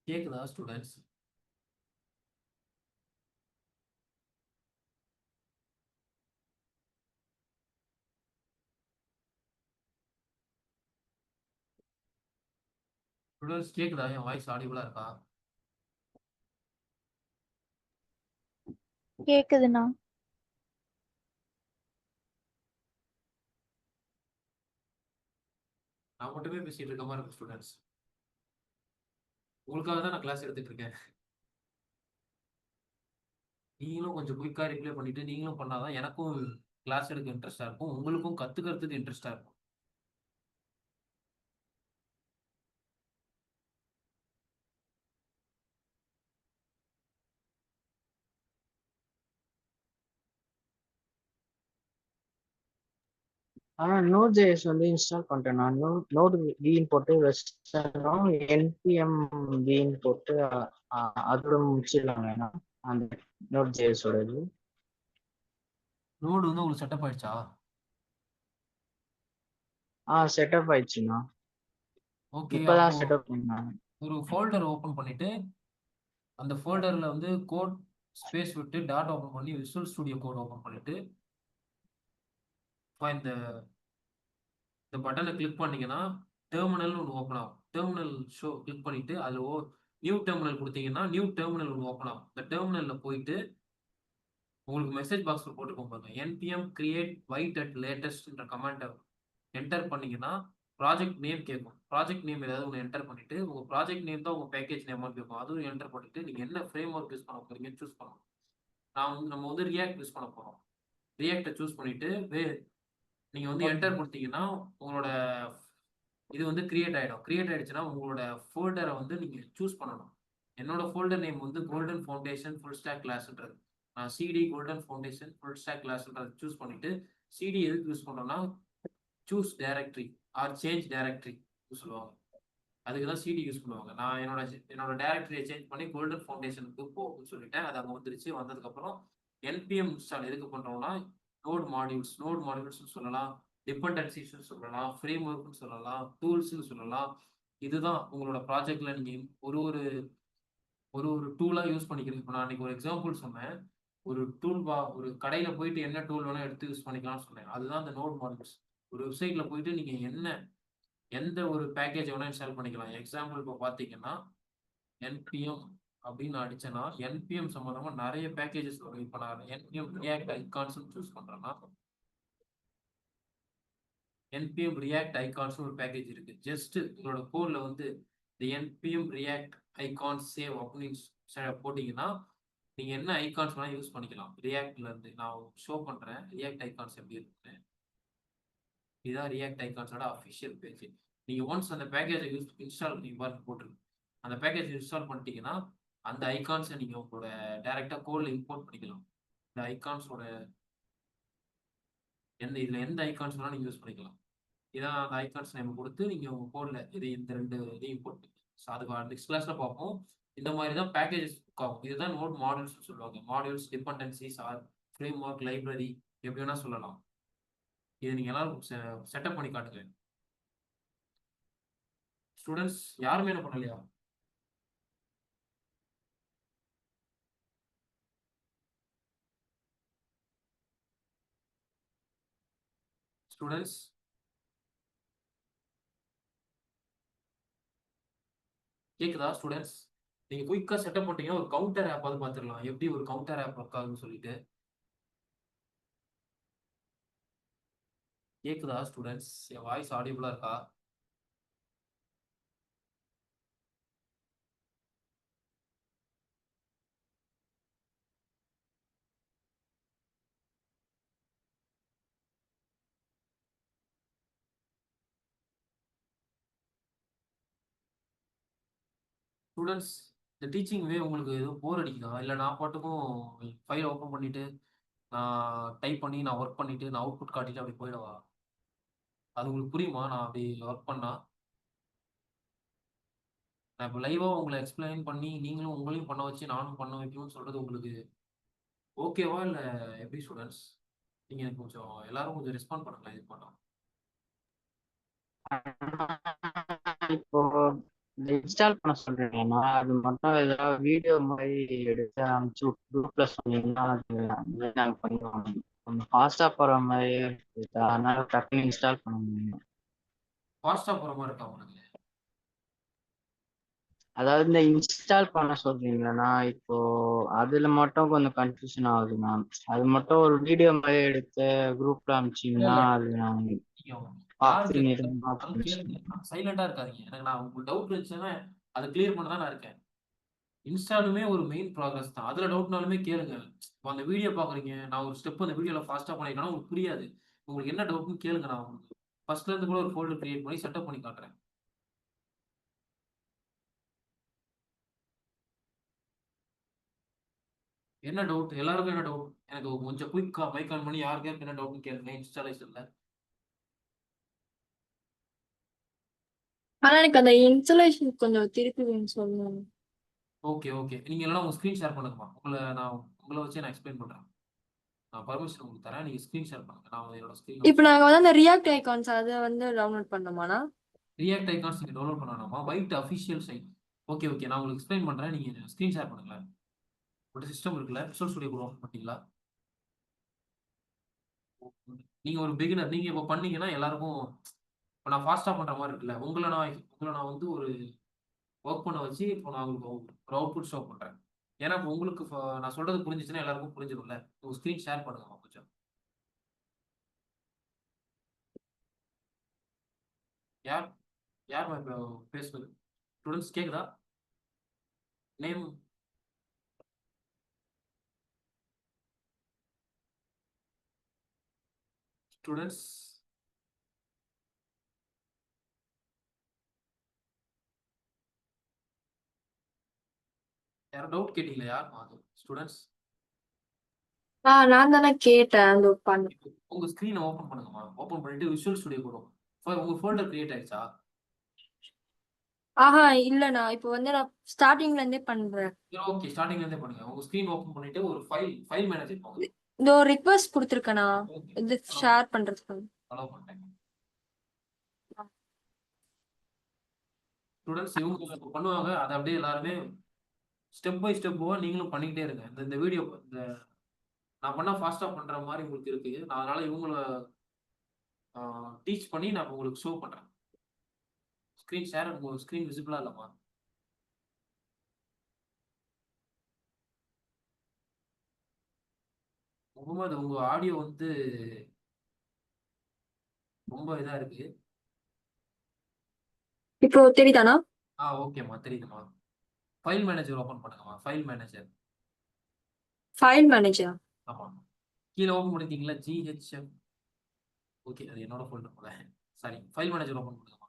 கேக்குதா ஸ்டூடெண்ட்ஸ்? ஸ்டூடெண்ட்ஸ் கேக்குதா? என் வாய்ஸ் ஆடிபிளா இருக்கா? கேக்குதுண்ணா. நான் மட்டுமே பேசிட்டு இருக்க மாதிரி இருக்கும் ஸ்டூடெண்ட்ஸ். உங்களுக்காக தான் நான் கிளாஸ் எடுத்துட்டு இருக்கேன். நீங்களும் கொஞ்சம் குயிக்காக ரிப்ளை பண்ணிட்டு நீங்களும் பண்ணாதான் எனக்கும் கிளாஸ் எடுக்க இன்ட்ரெஸ்டா இருக்கும், உங்களுக்கும் கத்துக்கிறதுக்கு இன்ட்ரெஸ்டா இருக்கும். ஆனா நோட் ஜேஎஸ் வந்து இன்ஸ்டால் பண்ணிட்டேன் நான். நோட் வின்னு போட்டு வச்சிட்டோம், என்பிஎம் வின்னு போட்டு அதோட முடிச்சிடலாங்க அந்த நோட் ஜேஎஸோட இது. நோடு வந்து உங்களுக்கு செட்டப் ஆயிடுச்சா? செட்டப் ஆயிடுச்சுண்ணா. ஓகே. இப்பதான் அப்போ செட்டப் பண்ணேன். ஒரு ஃபோல்டர் ஓப்பன் பண்ணிட்டு அந்த ஃபோல்டர்ல வந்து கோட் ஸ்பேஸ் விட்டு டாட் ஓப்பன் பண்ணி விசுவல் ஸ்டுடியோ கோட் ஓப்பன் பண்ணிட்டு இந்த இந்த பட்டனை கிளிக் பண்ணீங்கன்னா டெர்மினல் ஒன்று ஓப்பன் ஆகும். டெர்மினல் ஷோ கிளிக் பண்ணிட்டு அதில் நியூ டெர்மினல் கொடுத்தீங்கன்னா நியூ டெர்மினல் ஒன்று ஓப்பன் ஆகும். இந்த டெர்மினலில் போயிட்டு உங்களுக்கு மெசேஜ் பாக்ஸில் போட்டுக்கோங்க பாருங்க, என்பிஎம் கிரியேட் வைட் அட் லேட்டஸ்ட்ன்ற கமெண்ட்டை என்டர் பண்ணீங்கன்னா ப்ராஜெக்ட் நேம் கேட்கும். ப்ராஜெக்ட் நேம் ஏதாவது ஒன்று என்டர் பண்ணிட்டு உங்கள் ப்ராஜெக்ட் நேம் தான் உங்கள் பேக்கேஜ் நேமாக கேட்கும். அதுவும் என்டர் பண்ணிட்டு நீங்கள் என்ன ஃப்ரேம் ஒர்க் யூஸ் பண்ண போறீங்கன்னு சூஸ் பண்ணணும். நம்ம வந்து ரியாக்ட் யூஸ் பண்ண போகிறோம். ரியாக்டை சூஸ் பண்ணிட்டு நீங்கள் வந்து என்டர் கொடுத்தீங்கன்னா உங்களோட இது வந்து கிரியேட் ஆகிடும். கிரியேட் ஆகிடுச்சுன்னா உங்களோட ஃபோல்டரை வந்து நீங்கள் சூஸ் பண்ணணும். என்னோட ஃபோல்டர் நேம் வந்து கோல்டன் ஃபவுண்டேஷன் ஃபுல் ஸ்டாக் கிளாஸ்ன்றது. நான் CD golden foundation full stack கிளாஸ்ன்றது சூஸ் பண்ணிட்டு சிடி எதுக்கு யூஸ் பண்ணுறோம்னா choose directory or change directory சொல்லுவாங்க. அதுக்கு தான் சிடி யூஸ் பண்ணுவாங்க. நான் என்னோட டைரக்டரியை சேஞ்ச் பண்ணி கோல்டன் ஃபவுண்டேஷனுக்கு போகுன்னு சொல்லிட்டேன். அது அங்கே வந்துருச்சு. வந்ததுக்கப்புறம் என்பிஎம் இன்ஸ்டால் எதுக்கு பண்ணுறோம்னா நோட் மாடியூல்ஸ்னு சொல்லலாம், டிபெண்டன்சிஸ்னு சொல்லலாம், ஃப்ரேம் ஒர்க்னு சொல்லலாம், டூல்ஸ்னு சொல்லலாம். இதுதான் உங்களோட ப்ராஜெக்ட்ல நீங்கள் ஒரு ஒரு டூலாக யூஸ் பண்ணிக்கிறது. இப்போ நான் அன்றைக்கி ஒரு எக்ஸாம்பிள் சொன்னேன். ஒரு ஒரு கடையில் போயிட்டு என்ன டூல் வேணால் எடுத்து யூஸ் பண்ணிக்கலாம்னு சொன்னேன். அதுதான் அந்த நோட் மாடியூல்ஸ். ஒரு வெப்சைட்டில் போயிட்டு நீங்கள் எந்த ஒரு பேக்கேஜ் வேணால் இன்ஸ்டால் பண்ணிக்கலாம். எக்ஸாம்பிள் இப்போ பார்த்தீங்கன்னா என்பிஎம் அப்படின்னு அடிச்சேன்னா என்பிஎம் சம்மந்தமாக நிறைய பேக்கேஜஸ் வரும். இப்போ நான் என்பிஎம் ரியாக்ட் ஐகான்ஸ்னு சூஸ் பண்ணுறேன்னா என்பிஎம் ரியாக்ட் ஐகான்ஸ்னு ஒரு பேக்கேஜ் இருக்குது. ஜஸ்ட் உங்களோட கோடில் வந்து இந்த என்பிஎம் ரியாக்ட் ஐகான்ஸ் சேவ் அப்படின்னு போட்டிங்கன்னா நீங்கள் என்ன ஐகான்ஸ் வேணால் யூஸ் பண்ணிக்கலாம். ரியாக்ட்லேருந்து நான் ஷோ பண்ணுறேன் ரியாக்ட் ஐகான்ஸ் எப்படி இருக்குன்னு. இதுதான் ரியாக்ட் ஐகான்ஸோட அஃபிஷியல் பேஜ். நீங்கள் ஒன்ஸ் அந்த பேக்கேஜை இன்ஸ்டால் பண்ணி போட்டுருக்கு. அந்த பேக்கேஜ் இன்ஸ்டால் பண்ணிட்டீங்கன்னா அந்த ஐகான்ஸை நீங்கள் உங்களோட டைரெக்டாக கோடில் இம்போர்ட் பண்ணிக்கலாம். இந்த ஐகான்ஸோட இதில் எந்த ஐகான்ஸ் வேணால் நீங்கள் யூஸ் பண்ணிக்கலாம். இதான் அந்த ஐகான்ஸ் நேம் கொடுத்து நீங்கள் உங்கள் கோடில் இந்த ரெண்டு இதையும் இம்போர்ட். ஸோ அதுக்கு நெக்ஸ்ட் கிளாஸில் பார்ப்போம். இந்த மாதிரி தான் பேக்கேஜஸ் ஆகும். இதுதான் நோட் மாடியூல்ஸ் சொல்லுவாங்க. Modules, dependencies or framework, library எப்படி வேணால் சொல்லலாம். இதை நீங்கள் எல்லாரும் செட்டப் பண்ணி காட்டுங்க. ஸ்டூடெண்ட்ஸ் யாருமே என்ன பண்ணலையா? ஸ்டூடெண்ட்ஸ் கேக்குதா? ஸ்டூடெண்ட்ஸ் நீங்க குயிக்கா செட்டப் பண்ணிட்டீங்கன்னா ஒரு கவுண்டர் ஆப் அது பார்த்துடலாம், எப்படி ஒரு கவுண்டர் ஆப் ஒர்க் ஆகுன்னு சொல்லிட்டு. கேக்குதா ஸ்டூடெண்ட்ஸ்? என் வாய்ஸ் ஆடிபிளா இருக்கா? ஸ்டூடெண்ட்ஸ் இந்த டீச்சிங் வே உங்களுக்கு எதுவும் போர் அடிக்குதா? இல்லை நான் பாட்டுக்கும் ஃபைல் ஓப்பன் பண்ணிட்டு நான் டைப் பண்ணி நான் ஒர்க் பண்ணிட்டு நான் அவுட்புட் காட்டிட்டு அப்படி போயிடவா? அது உங்களுக்கு புரியுமா நான் அப்படி ஒர்க் பண்ணா? நான் இப்போ லைவாக உங்களை எக்ஸ்பிளைன் பண்ணி நீங்களும் உங்களையும் பண்ண வச்சு நானும் பண்ண வைக்கணும்னு சொல்றது உங்களுக்கு ஓகேவா? இல்லை எப்படி ஸ்டூடெண்ட்ஸ்? நீங்கள் கொஞ்சம் எல்லாரும் கொஞ்சம் ரெஸ்பாண்ட் பண்ணுங்களேன் இது பண்ணலாம். இப்போ இன்ஸ்டால் பண்ண சொல்றீங்கன்னா அது மட்டும் ஏதாவது வீடியோ மாதிரி எடுத்து அனுப்பிச்சு குரூப்ல சொன்னீங்கன்னா அது நாங்கள் பண்ணுவோம். கொஞ்சம் ஃபாஸ்டா போற மாதிரி இருக்கு. அதனால டக்குன்னு இன்ஸ்டால் பண்ண முடியும். ஃபாஸ்ட்டாக போகிற மாதிரி இருக்கா உங்களுக்கு? அதாவது இந்த இன்ஸ்டால் பண்ண சொல்றீங்களா, இப்போ அதுல மட்டும் கொஞ்சம் கன்ஃபியூஷன் ஆகுது மேம். அது மட்டும் ஒரு வீடியோ மாதிரி எடுத்து குரூப்ல இல்ல அனுப்பிச்சிங்கன்னா இல்ல அது நான் நீங்க யாருக்கு பார்த்து நிறுவனம் இருந்தாலும் கேளுங்க, சைலண்டா இருக்காதீங்க. எனக்கு நான் உங்களுக்கு டவுட் இருந்துச்சுன்னா அதை கிளியர் பண்ண தான் நான் இருக்கேன். இன்ஸ்டாலுமே ஒரு மெயின் ப்ராக்ரஸ் தான். அதுல டவுட்னாலுமே கேளுங்க. இப்போ அந்த வீடியோ பாக்குறீங்க, நான் ஒரு ஸ்டெப் அந்த வீடியோல ஃபாஸ்டா பண்ணிருக்கேன்னா உங்களுக்கு புரியாது. உங்களுக்கு என்ன டவுட்னு கேளுங்க, நான் உங்களுக்கு ஃபர்ஸ்ட்ல இருந்து கூட ஒரு ஃபோல்டர் கிரியேட் பண்ணி செட்டப் பண்ணி காட்டுறேன். என்ன டவுட்? எல்லாருக்கும் என்ன டவுட்? எனக்கு கொஞ்சம் குயிக்கா மைக் ஆன் பண்ணி யாருக்கு யாருக்கு என்ன டவுட்னு கேளுங்க இன்ஸ்டாலேஷன்ல. ஆனா எனக்கு அந்த இன்ஸ்டலேஷன் கொஞ்சம் திருப்பி சொல்லணும். Okay okay. நீங்க இல்லைனா உங்க ஸ்க்ரீன் ஷேர் பண்ணுங்கம்மா. உங்களை வச்சே நான் எக்ஸ்பிளைன் பண்றேன். நான் பர்மிஷன் உங்களுக்கு தரேன். நீங்க ஸ்க்ரீன் ஷேர் பண்ணுங்க. நான் என்னோட ஸ்க்ரீன் இப்போ நாங்க வந்து அந்த ரியாக்ட் ஐகான்ஸ் அதை வந்து டவுன்லோட் பண்ணோமாண்ணா? ரியாக்ட் ஐகான்ஸ் நீங்க டவுன்லோட் பண்ண வேணாமா? வைட் அஃபிஷியல் சைட். Okay okay. நான் உங்களுக்கு எக்ஸ்பிளைன் பண்றேன். நீங்க ஸ்க்ரீன் ஷேர் பண்ணுங்களேன். உங்கள்ட்ட சிஸ்டம் இருக்குல்ல, விசுவல் ஸ்டுடியோ கூட ஓப்பன் பண்ணீங்களா? நீங்க ஒரு பிகினர். நீங்க இப்போ பண்ணீங்கன்னா எல்லாருக்கும் இப்போ நான் ஃபாஸ்டா பண்ற மாதிரி இருக்குல்ல, உங்களை நான் வந்து ஒரு ஒர்க் பண்ண வச்சு இப்போ நான் உங்களுக்கு ஒரு அவுட்புட் ஷோ பண்றேன். ஏன்னா இப்போ உங்களுக்கு நான் சொல்றது புரிஞ்சுச்சுன்னா எல்லாருக்கும் புரிஞ்சிடும்ல. உங்க ஸ்க்ரீன் ஷேர் பண்ணுங்க கொஞ்சம். யார் யார் இப்போ பேசுவது? ஸ்டூடெண்ட்ஸ் கேக்குதா? Name students. யாரும் டவுட் கேட்டீங்களா? யார் அது? ஸ்டூடெண்ட்ஸ் நான் தானே கேட்டேன் அந்த பண்ண. உங்க ஸ்க்ரீனை ஓப்பன் பண்ணுங்கம்மா. ஓப்பன் பண்ணிட்டு விஷுவல் ஸ்டுடியோ கூட உங்க ஃபோல்டர் கிரியேட் ஆயிடுச்சா? ஆஹா இல்லண்ணா, இப்போ வந்து நான் ஸ்டார்டிங்ல இருந்தே பண்றேன். ஓகே, ஸ்டார்டிங்ல இருந்தே பண்ணுங்க. உங்க ஸ்க்ரீன் ஓப்பன் பண்ணிட்டு ஒரு ஃபைல் மேனேஜர் போங்க. இந்த ஒரு ரிக்வெஸ்ட் கொடுத்துருக்கேண்ணா, ஓகே, இது ஷேர் பண்றதுக்கு. அலோவ் பண்ணிட்டேன். ஸ்டூடெண்ட்ஸ் இவங்க இப்ப பண்ணுவாங்க. அதை அப்படியே எல்லாருமே ஸ்டெப் பை ஸ்டெப் நீங்களும் பண்ணிக்கிட்டே இருங்க. இந்த வீடியோ நான் பண்ணா ஃபாஸ்டா பண்ற மாதிரி உங்களுக்கு இருக்கு. நான் அதனால இவங்கள டீச் பண்ணி நான் உங்களுக்கு ஷோ பண்றேன். ஸ்க்ரீன் ஷேர் உங்க ஸ்க்ரீன் விசிபிளா இல்லம்மா? முகமது, உங்க ஆடியோ வந்து ரொம்ப இதா இருக்கு. இப்போ தெரியுதாண்ணா? ஓகேம்மா, தெரியுதும்மா. ஃபைல் மேனேஜர் ஓப்பன் பண்ணுங்கம்மா. File manager. File manager. ஆமா. கீழே ஓப்பன் பண்ணிருக்கீங்களா? GHM. ஓகே, அது என்னோட ஃபோல்டர் போல. சாரி. ஃபைல் மேனேஜர் ஓப்பன் பண்ணுங்கம்மா.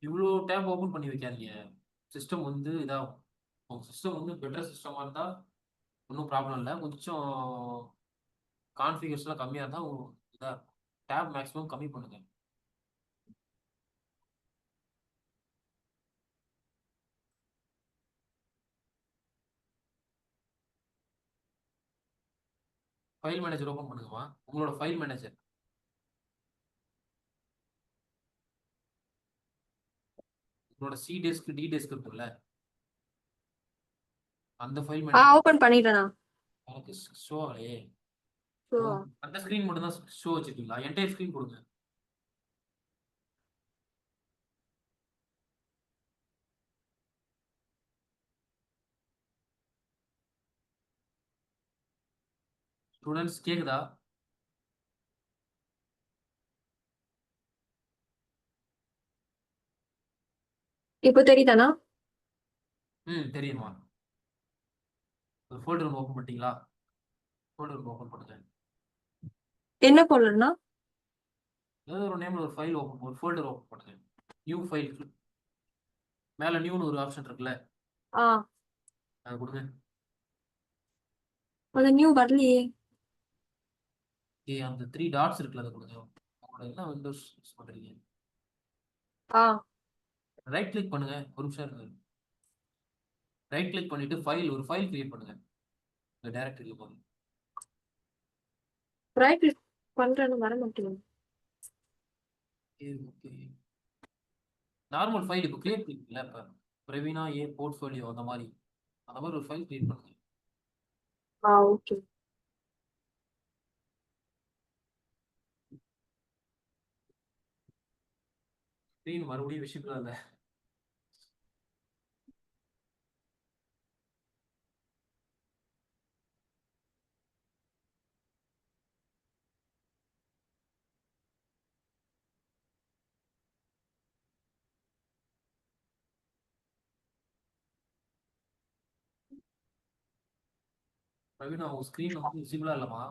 இவ்வளோ டேப் ஓப்பன் பண்ணி வைக்காதீங்க. சிஸ்டம் வந்து இதாகும். உங்க சிஸ்டம் வந்து பெட்டர் சிஸ்டமா இருந்தா ஒன்றும் ப்ராப்ளம் இல்லை. கொஞ்சம் கான்ஃபிகர்ஸ்லாம் கம்மியாக இருந்தால் இதாக இருக்கும். டேப் மேக்ஸிமம் கம்மி பண்ணுங்க. ஃபைல் மேனேஜர் ஓப்பன் பண்ணுங்கம்மா. உங்களோட ஃபைல் மேனேஜர். உங்களோட சி டெஸ்க் டி டெஸ்க் இருக்குல்ல, அந்த ஃபைல் மேனேஜர். ஓபன் பண்ணிட்டேண்ணா. எனக்கு ஷோ ஆகலையே. ஸோ அந்த ஸ்க்ரீன் மட்டும் தான் ஷோ வச்சிருக்கீங்களா? என்டையர் ஸ்க்ரீன் கொடுங்க. ஸ்டூடெண்ட்ஸ் கேக்குதா? இப்போ தெரியுதாண்ணா? தெரியுமா? ஒரு ஃபோல்டர் ஓப்பன் பண்ணிட்டீங்களா? ஃபோல்டர் ஓப்பன் பண்ணுங்க. என்ன போடலண்ணா? ஏதோ ஒரு நேம்ல ஒரு ஃபோல்டர் ஓப்பன் பண்ணுங்க. New file. மேல நியூன்னு ஒரு ஆப்ஷன் இருக்குல்ல, ஆ அதை கொடுங்க. அது நியூ வரலையே. அந்த 3 டாட்ஸ் இருக்குல்ல, அதை கொடுங்க. உங்களோட என்ன விண்டோஸ் யூஸ் பண்றீங்க? ஆ ரைட் கிளிக் பண்ணுங்க. ஒரு நிமிஷம் இருங்க. ரைட் கிளிக் பண்ணிட்டு ஒரு ஃபைல் கிரியேட் பண்ணுங்க. இந்த டைரக்டரியில போங்க. ரைட் கிளிக் பண்றேன்னு வர மாட்டேங்குது. ஓகே. நார்மல் ஃபைல் இப்போ கிரியேட் பண்ணிருக்கீங்களா? இப்போ பிரவீனா போர்ட்ஃபோலியோ அந்த மாதிரி ஒரு ஃபைல் கிரியேட் பண்ணுங்க. ஓகே. ஸ்க்ரீன் மறுபடியும் விஷயத்துல இல்ல. பிரவீன் உங்க ஸ்க்ரீன் வந்து விசிபிளா இல்லமா?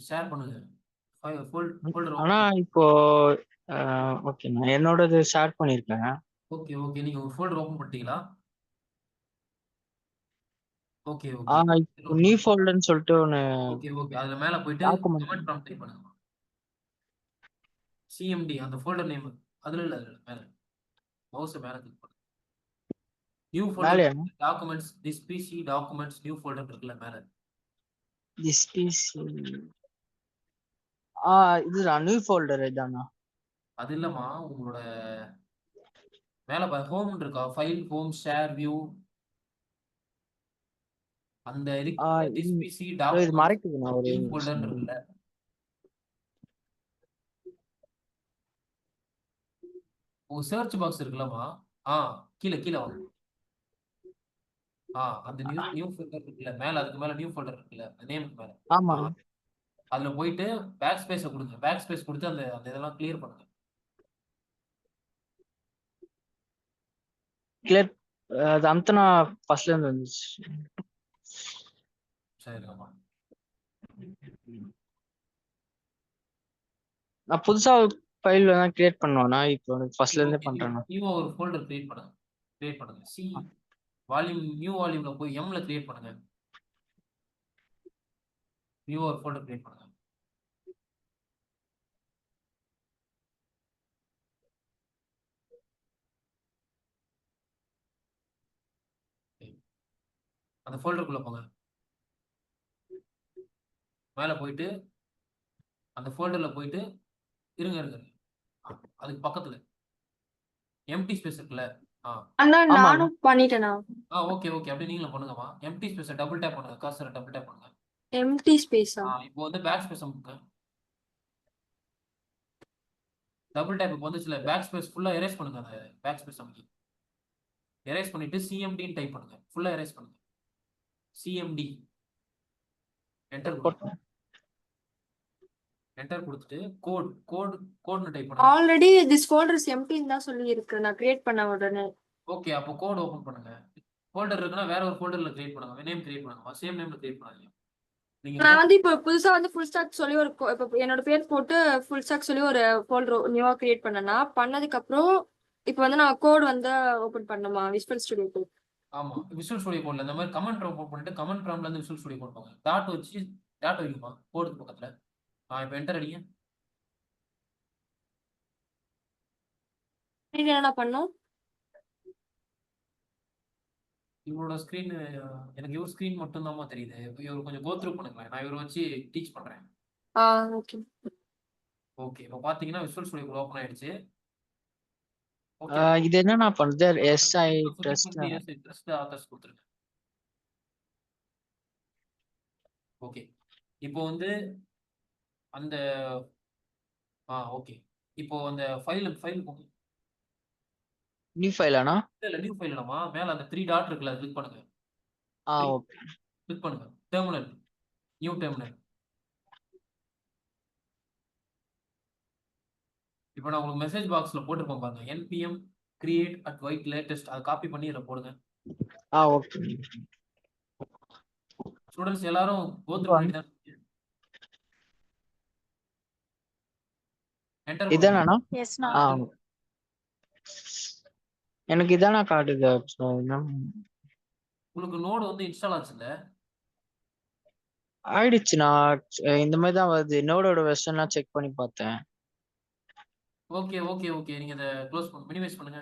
ஷேர் பண்ணுங்க. ஃபோல்டர் ஆனா இப்போ ஓகே நான் என்னோடது ஷேர் பண்ணிருக்கேன். ஓகே ஓகே நீங்க ஒரு ஃபோல்டர் ஓபன் பண்ணிட்டீங்களா? ஓகே இப்போ நியூ ஃபோல்டர்னு சொல்லிட்டு ஒன்னு ஓகே ஓகே அதுல மேல போயிட்டு டாக்குமெண்ட் கமெண்ட் ப்ராம்ப்ட் டைப் பண்ணுங்க. சிஎம்டி அந்த ஃபோல்டர் நேம் அதுல இல்ல மேல மவுஸ் மேல கிளிக் பண்ணுங்க. நியூ ஃபோல்டர் மேலயா documents this PC documents new folder இருக்குல்ல மேல. திஸ் பீஸ் இதுதான் நியூ ஃபோல்டர் இதானா? அது இல்லம்மா உங்களோட மேல ஹோம் இருக்கா ஃபைல் ஹோம் ஷேர் வியூ அந்த திஸ் பிசி இது டாக்குமெண்ட்ஸ் மறைக்குது நான் ஒரு நியூ ஃபோல்டர் இருக்குல்ல உங்க சர்ச் பாக்ஸ் இருக்குல்லம்மா. கீழே கீழே வாங்க. அந்த நியூ ஃபோல்டர் இருக்குல்ல மேல அதுக்கு மேல நியூ ஃபோல்டர் இருக்குல்ல நேமுக்கு மேல. ஆமா அதுல போயிட்டு பேக் ஸ்பேஸை கொடுங்க. பேக் ஸ்பேஸ் கொடுத்து அந்த அந்த இதெல்லாம் கிளியர் பண்ணுங்க. கிளியர் அது அமுத்துனா ஃபர்ஸ்ட்ல இருந்து வந்துச்சு. சரிங்கம்மா. நான் புதுசா ஃபைல் தான் கிரியேட் பண்ணுவேனா? இப்போ ஃபர்ஸ்ட்ல இருந்தே பண்றேன். நியூவா ஒரு ஃபோல்டர் கிரியேட் பண்ணுங்க. கிரியேட் பண்ணுங்க. சி வால்யூம் நியூ வால்யூம்ல போய் எம்ல கிரியேட் பண்ணுங்க. நியூ ஒரு ஃபோல்டர் கிரியேட் பண்ணுங்க. அந்த ஃபோல்டருக்குள்ள போங்க. மேல போயிட்டு அந்த ஃபோல்டர்ல போயிட்டு இருங்க இருங்க அதுக்கு பக்கத்துல எம்டி ஸ்பேஸ் இருக்குல்ல. அண்ணா ஆமா. நானும் பண்ணிட்டேனா? ஓகே ஓகே அப்படியே நீங்களும் பண்ணுங்கம்மா. எம்டி ஸ்பேஸை டபுள் டேப் பண்ணுங்க. கர்சரை டபுள் டேப் பண்ணுங்க. எம்டி ஸ்பேஸா? இப்போ வந்து பேக் ஸ்பேஸ் அமுக்குங்க. டபுள் டேப் இப்போ வந்துச்சுல பேக் ஸ்பேஸ் ஃபுல்லா எரேஸ் பண்ணுங்க. அந்த பேக் ஸ்பேஸ் அமுக்கி எரேஸ் பண்ணிட்டு சிஎம்டின்னு டைப் பண்ணுங்க. ஃபுல்லா எரேஸ் பண்ணுங்க. சிஎம்டி என்டர் கொடுங்க. என்டர் கொடுத்துட்டு கோட்னு டைப் பண்ணுங்க. ஆல்ரெடி திஸ் ஃபோல்டர் இஸ் எம்டின்னு தான் சொல்லி இருக்கு நான் கிரியேட் பண்ண உடனே. ஓகே அப்போ கோட் ஓபன் பண்ணுங்க. ஃபோல்டர் இருக்குன்னா வேற ஒரு ஃபோல்டர்ல கிரியேட் பண்ணுங்க. நேம் கிரியேட் பண்ணுங்க. சேம் நேம்ல கிரியேட் பண்ணாதீங்க. நீங்க நான் வந்து இப்போ புதுசா வந்து ஃபுல் ஸ்டாக் சொல்லி ஒரு இப்போ என்னோட பேர் போட்டு ஃபுல் ஸ்டாக் சொல்லி ஒரு ஃபோல்டர் நியூவா கிரியேட் பண்ணனா பண்ணதுக்கு அப்புறம் இப்போ வந்து நான் கோட் வந்து ஓபன் பண்ணுமா விஸ்வல் ஸ்டுடியோ கோட்? ஆமா விசுவல் ஸ்டுடியோ கோட்ல இந்த மாதிரி கமெண்ட் ப்ராம்ப்ட் ஓபன் பண்ணிட்டு கமெண்ட் ப்ராம்ப்ட்ல இருந்து விசுவல் ஸ்டுடியோ கோட் போங்க. டாட் வச்சு டாட் வைக்குமா கோடுக்கு பக்கத்துல. இப்போ என்டர் அடிங்க. என்ன பண்ணும்? இவரோட ஸ்கிரீன் எனக்கு இவர் ஸ்கிரீன் மட்டும் தான் தெரியுது. இவர் கொஞ்சம் கோத்ரூ பண்ணுங்களேன். நான் இவரை வச்சு டீச் பண்றேன். ஓகே ஓகே இப்போ பாத்தீங்கன்னா விசுவல் ஸ்டுடியோ ஓபன் ஆயிடுச்சு. இது என்ன நான் பண்றது? எஸ்ஐ ட்ரஸ்ட் ட்ரஸ்ட் ஆதர்ஸ் கொடுத்துருங்க. ஓகே இப்போ வந்து அந்த ஓகே இப்போ அந்த ஃபைல் போங்க. நியூ ஃபைலானா? இல்ல நியூ ஃபைல் இல்லமா மேல அந்த 3 டாட் இருக்குல்ல கிளிக் பண்ணுங்க. ஓகே கிளிக் பண்ணுங்க. Terminal new terminal. இப்போ நான் உங்களுக்கு மெசேஜ் பாக்ஸ்ல போட்டுருப்பேன் பாருங்க. npm create at white latest அதை காப்பி பண்ணி இதை போடுங்க. ஓகே ஸ்டூடண்ட்ஸ் எல்லாரும் கோத்ரூ பண்ணிட்டு தான் என்டர் இதானா? எஸ்ண்ணா. எனக்கு இதானா காட்டுது. உங்களுக்கு நோடு வந்து இன்ஸ்டால் ஆச்சுல்ல? ஆயிடுச்சு. நான் இந்த மாதிரி தான் வருது. நோடோட வெர்ஷன்லாம் செக் பண்ணி பார்த்தேன். ஓகே ஓகே ஓகே, நீங்க இதை க்ளோஸ் பண்ண மினிமைஸ் பண்ணுங்க.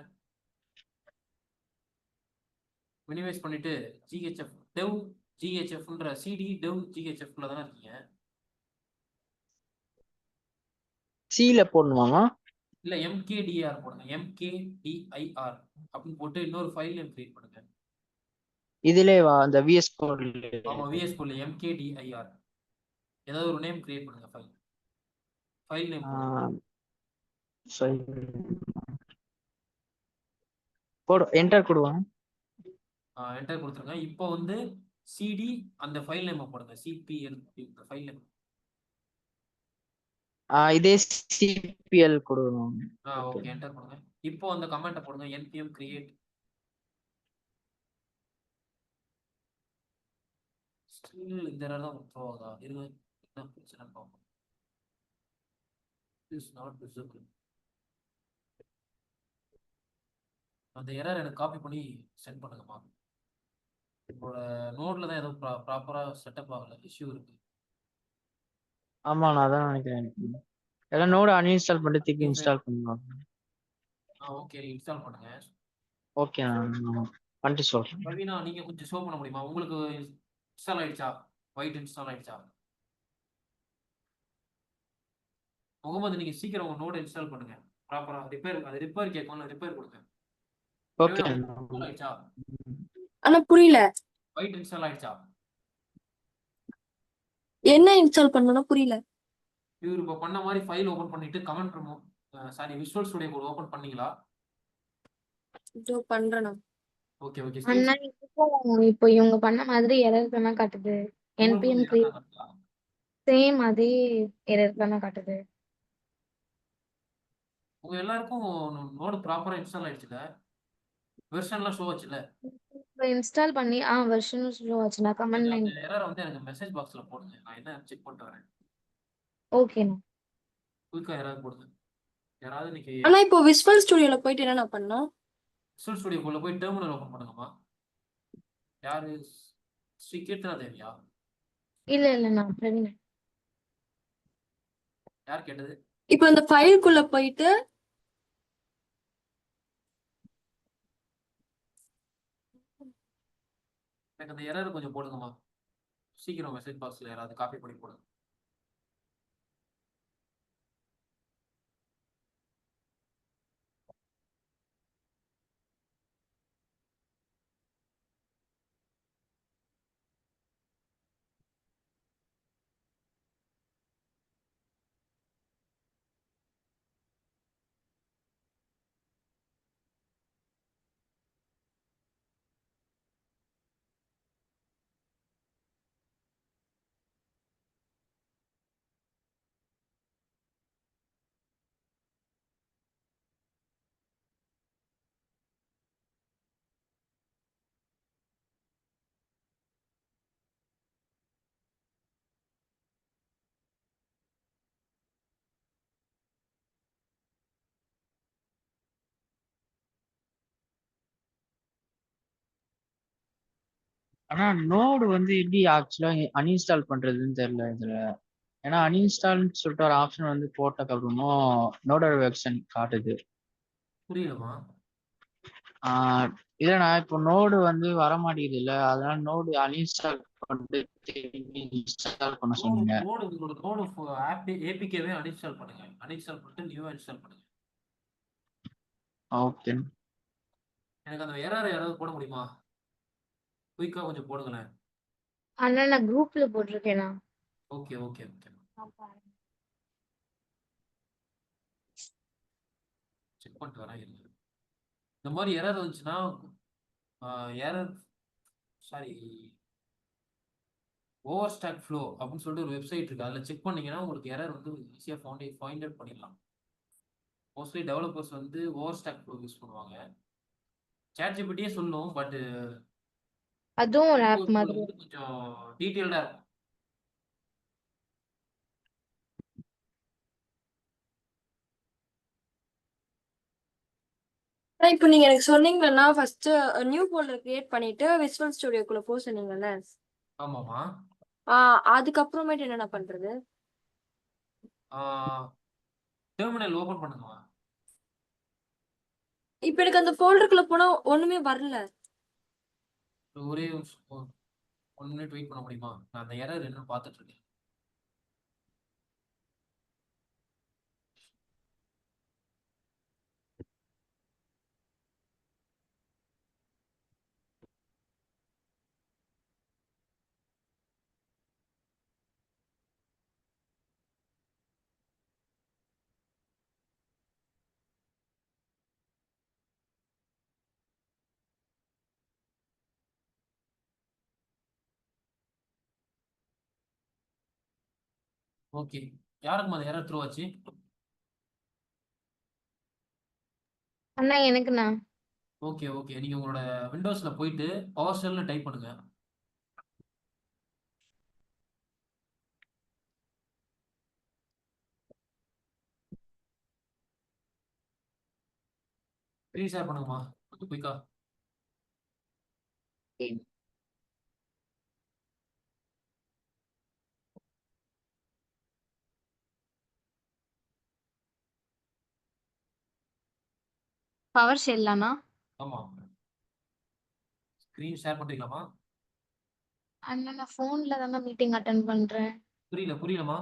மினிமைஸ் பண்ணிட்டு ஜிஹெச்எஃப் டெவ் ஜிஹெச்எஃப்ன்ற சிடி டெவ் ஜிஹெச்எஃப்ல தானே இருக்கீங்க? சில போடணுமாமா? இல்ல எம்கேடிஆர் போடுங்க, எம்கேடிஐஆர் அப்படின்னு போட்டு இன்னொரு ஃபைல் நேம் கிரியேட் பண்ணுங்க. இதுலயே வா, அந்த விஎஸ் கோட். ஆமா, விஎஸ் கோட்ல எம்கேடிஐஆர் ஏதாவது ஒரு நேம் கிரியேட் பண்ணுங்க. ஃபைல் நேம் போடு, என்டர் கொடுவாங்க. என்டர் கொடுத்துருங்க. இப்போ வந்து சிடி அந்த ஃபைல் நேம் போடுங்க, சிபிஎல் ஃபைல் நேம். இதே சிபிஎல் கொடுக்கணும். ஓகே, என்டர் பண்ணுங்க. இப்போ அந்த கமெண்ட்டை போடுங்க, npm create ஸ்டில் இந்த எரர் தான் த்ரோ ஆகுதா? இருங்க, என்ன பிரச்சனை பார்ப்போம். Is not visible. அந்த எரர் எனக்கு காப்பி பண்ணி சென்ட் பண்ணுங்கம்மா. உங்களோட நோட்ல தான் ஏதோ ப்ராப்பரா செட்டப் ஆகல, இஷ்யூ இருக்கு. ஆமா, நான் அதான் நினைக்கிறேன். எல்லாம் நோட அன்இன்ஸ்டால் பண்ணிட்டு திருப்பி இன்ஸ்டால் பண்ணுவாங்க. ஓகே, இன்ஸ்டால் பண்ணுங்க. ஓகே, நான் பண்ணிட்டு சொல்றேன். ரவினா, நீங்க கொஞ்சம் ஷோ பண்ண முடியுமா? உங்களுக்கு இன்ஸ்டால் ஆயிடுச்சா? ஒயிட் இன்ஸ்டால் ஆயிடுச்சா? முகமது, நீங்க சீக்கிரம் உங்க நோட் இன்ஸ்டால் பண்ணுங்க. ப்ராப்பரா ரிப்பேர், அது ரிப்பேர் கேட்கும், ரிப்பேர் கொடுங்க. ஓகே. ஆயிடுச்சா? ஆனா புரியல, ஒயிட் இன்ஸ்டால் ஆயிடுச்சா? என்ன இன்ஸ்டால் பண்ணனும் புரியல. இவர் இப்போ பண்ண மாதிரி ஃபைல் ஓபன் பண்ணிட்டு comment remove Visual Studio Code open பண்ணீங்களா? இதோ பண்றேன். Okay okay. அண்ணா இப்போ இவங்க பண்ண மாதிரி எரர் தானே காட்டுது. npm create சேம் அதே எரர் தானே காட்டுது. உங்க எல்லாருக்கும் நோட் ப்ராப்பரா இன்ஸ்டால் ஆயிடுச்சுல? வெர்ஷன்லாம் ஷோ ஆச்சுல? இன்ஸ்டால் பண்ணி வெர்ஷனும் ஸ்லோ ஆச்சு. நான் கமெண்ட் லைன். அந்த எரர் வந்து எனக்கு மெசேஜ் பாக்ஸ்ல போடுங்க, நான் என்ன செக் பண்ணிட்டு வரேன். ஓகேண்ணா. குயிக்கா எரர் போடுங்க. யாராவது இன்னைக்கு ஆனா இப்போ விஷுவல் ஸ்டுடியோல போயிட்டு என்ன பண்ணோம்? விஷுவல் ஸ்டுடியோக்குள்ள போய் டெர்மினல் ஓபன் பண்ணுங்கம்மா. யாரு? ஸ்ரீ கீர்த்தனா தேவியா? இல்லண்ணா, பிரவீன். யார் கேட்டது? இப்போ இந்த ஃபைலுக்குள்ள போயிட்டு எனக்கு அந்த எரர் கொஞ்சம் போடுங்கம்மா. சீக்கிரம் மெசேஜ் பாக்ஸ்ல யாராவது காப்பி பண்ணி போடுங்க. ஆனா நோடு வந்து எப்படி ஆக்சுவலா அன்இன்ஸ்டால் பண்றதுன்னு தெரியல இதுல. ஏன்னா அன்இன்ஸ்டால்னு சொல்லிட்டு ஒரு ஆப்ஷன் வந்து போட்டதுக்கு அப்புறமும் நோடோட வெர்ஷன் காட்டுது. புரியலம்மா. இல்ல, நான் இப்போ நோடு வந்து வர மாட்டேங்குது இல்ல, அதனால நோடு அன்இன்ஸ்டால் பண்ணிட்டு இன்ஸ்டால் பண்ண சொன்னீங்க. நோடு உங்களோட நோடு ஏபிகேவே அன்இன்ஸ்டால் பண்ணுங்க. அன்இன்ஸ்டால் பண்ணிட்டு நியூவா இன்ஸ்டால் பண்ணுங்க. ஓகே. எனக்கு அந்த எரர் யாராவது போட முடியுமா? குயிக்கா கொஞ்சம் போடுங்களேன். அண்ணா, நான் குரூப்ல போட்டிருக்கேண்ணா. Okay okay okay. செக் பண்ணிட்டு வரேன் இருங்க. இந்த மாதிரி எரர் வந்துச்சுன்னா error sorry over stack flow அப்படின்னு சொல்லிட்டு ஒரு வெப்சைட் இருக்கு, அதில் செக் பண்ணீங்கன்னா உங்களுக்கு எரர் வந்து ஈஸியாக ஃபைண்ட் அவுட் பண்ணிடலாம். மோஸ்ட்லி டெவலப்பர்ஸ் வந்து ஓவர் ஸ்டாக் ஃப்ளோ யூஸ் பண்ணுவாங்க. ChatGPT சொல்லும், பட் அதுவும் ஒரு ஆப் மாதிரி. கொஞ்சம் டீட்டெயில்டா இருக்கும். இப்போ நீங்க எனக்கு சொன்னீங்கன்னா ஃபர்ஸ்ட் நியூ ஃபோல்டர் கிரியேட் பண்ணிட்டு விஷுவல் ஸ்டுடியோக்குள்ள போக சொன்னீங்கல்ல. ஆமாமா. அதுக்கப்புறமேட்டு என்னென்ன பண்றது? டெர்மினல் ஓபன் பண்ணுங்கம்மா. இப்ப எனக்கு அந்த ஃபோல்டருக்குள்ள போனா ஒண்ணுமே வரல. ஒரே 1 மினிட் வெயிட் பண்ண முடியுமா? நான் அந்த எரர் என்னன்னு பார்த்துட்டு இருக்கேன். ஓகே, யாருக்குமா அந்த எரர் த்ரோ ஆச்சு? அண்ணா எனக்குண்ணா. ஓகே ஓகே, நீங்க உங்களோட விண்டோஸ்ல போயிட்டு பவர் ஷெல்னு டைப் பண்ணுங்க. ஸ்க்ரீன் ஷேர் பண்ணுங்கம்மா கொஞ்சம் குயிக்கா. பவர் ஷெல்லாண்ணா? ஆமா, ஸ்க்ரீன் ஷேர் பண்றீங்களாமா? அண்ணா நான் ஃபோன்ல தானே மீட்டிங் அட்டென்ட் பண்றேன். புரியலமா?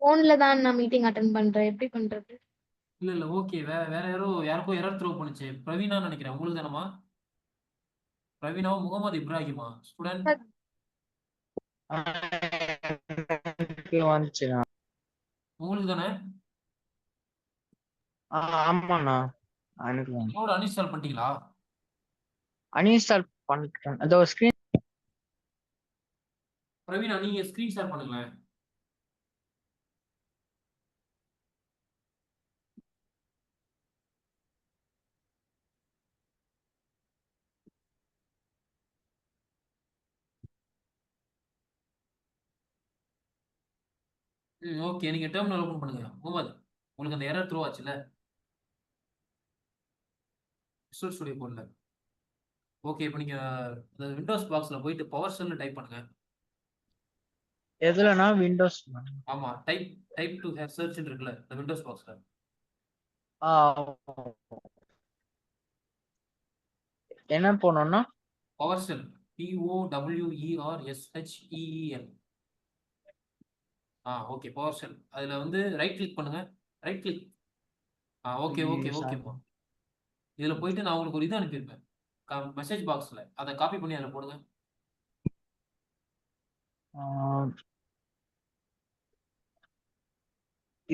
ஃபோன்ல தான் நான் மீட்டிங் அட்டென்ட் பண்றேன். எப்படி பண்றது? இல்ல ஓகே, வேற யாருக்கோ எரர் த்ரோ பண்ணுச்சு. பிரவீனா நினைக்கிறேன், உங்களுக்கு தானமா? பிரவீனாவும் முகமது இப்ராஹிமா ஸ்டூடெண்ட்? வந்துச்சுண்ணா. உங்களுக்கு தானே? ஆமாண்ணா எனக்கு நோட் அன்இன்ஸ்டால் பண்ணிட்டீங்களா? அன்இன்ஸ்டால் பண்ணிட்டேன். அதோ ஸ்கிரீன். பிரவீனா நீங்க ஸ்கிரீன் ஷேர் பண்ணுங்களேன். ஓகே, நீங்க டெர்மினல் ஓபன் பண்ணுங்க. முகமது, உங்களுக்கு அந்த எரர் த்ரோ ஆச்சுல விசுவல் ஸ்டுடியோ போடல. ஓகே, இப்போ நீங்க அந்த விண்டோஸ் பாக்ஸ்ல போயிட்டு பவர் ஷெல்னு டைப் பண்ணுங்க. எதுலனா விண்டோஸ்? ஆமா, டைப் டு சர்ச் இருக்குல்ல இந்த விண்டோஸ் பாக்ஸ்ல. என்ன போனோம்னா power shell, POWERSHEEL. Okay, power shell. அதுல வந்து ரைட் கிளிக் பண்ணுங்க. Right click. ஓகே ஓகே ஓகேப்பா. இதுல போயிட்டு நான் உங்களுக்கு ஒரு இது அனுப்பியிருப்பேன் மெசேஜ் பாக்ஸ்ல, அதை காப்பி பண்ணி அதில் போடுங்க.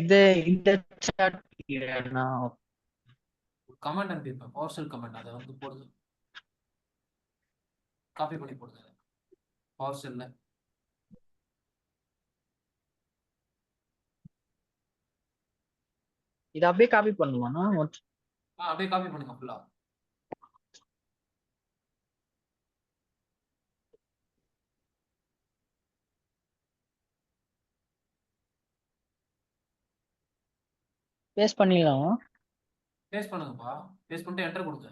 இது இந்த சாட் கமெண்ட் அனுப்பியிருப்பேன், பவர் ஷெல் கமெண்ட், அதை வந்து போடுங்க. காப்பி பண்ணி போடுங்க பவர் ஷெல்ல. இது அப்படியே காப்பி பண்ணுவானா? அப்படியே காப்பி பண்ணுங்க ஃபுல்லா. பேஸ்ட் பண்ணிடலாமா? பேஸ்ட் பண்ணுங்கப்பா. பேஸ்ட் பண்ணிட்டு என்டர் கொடுங்க.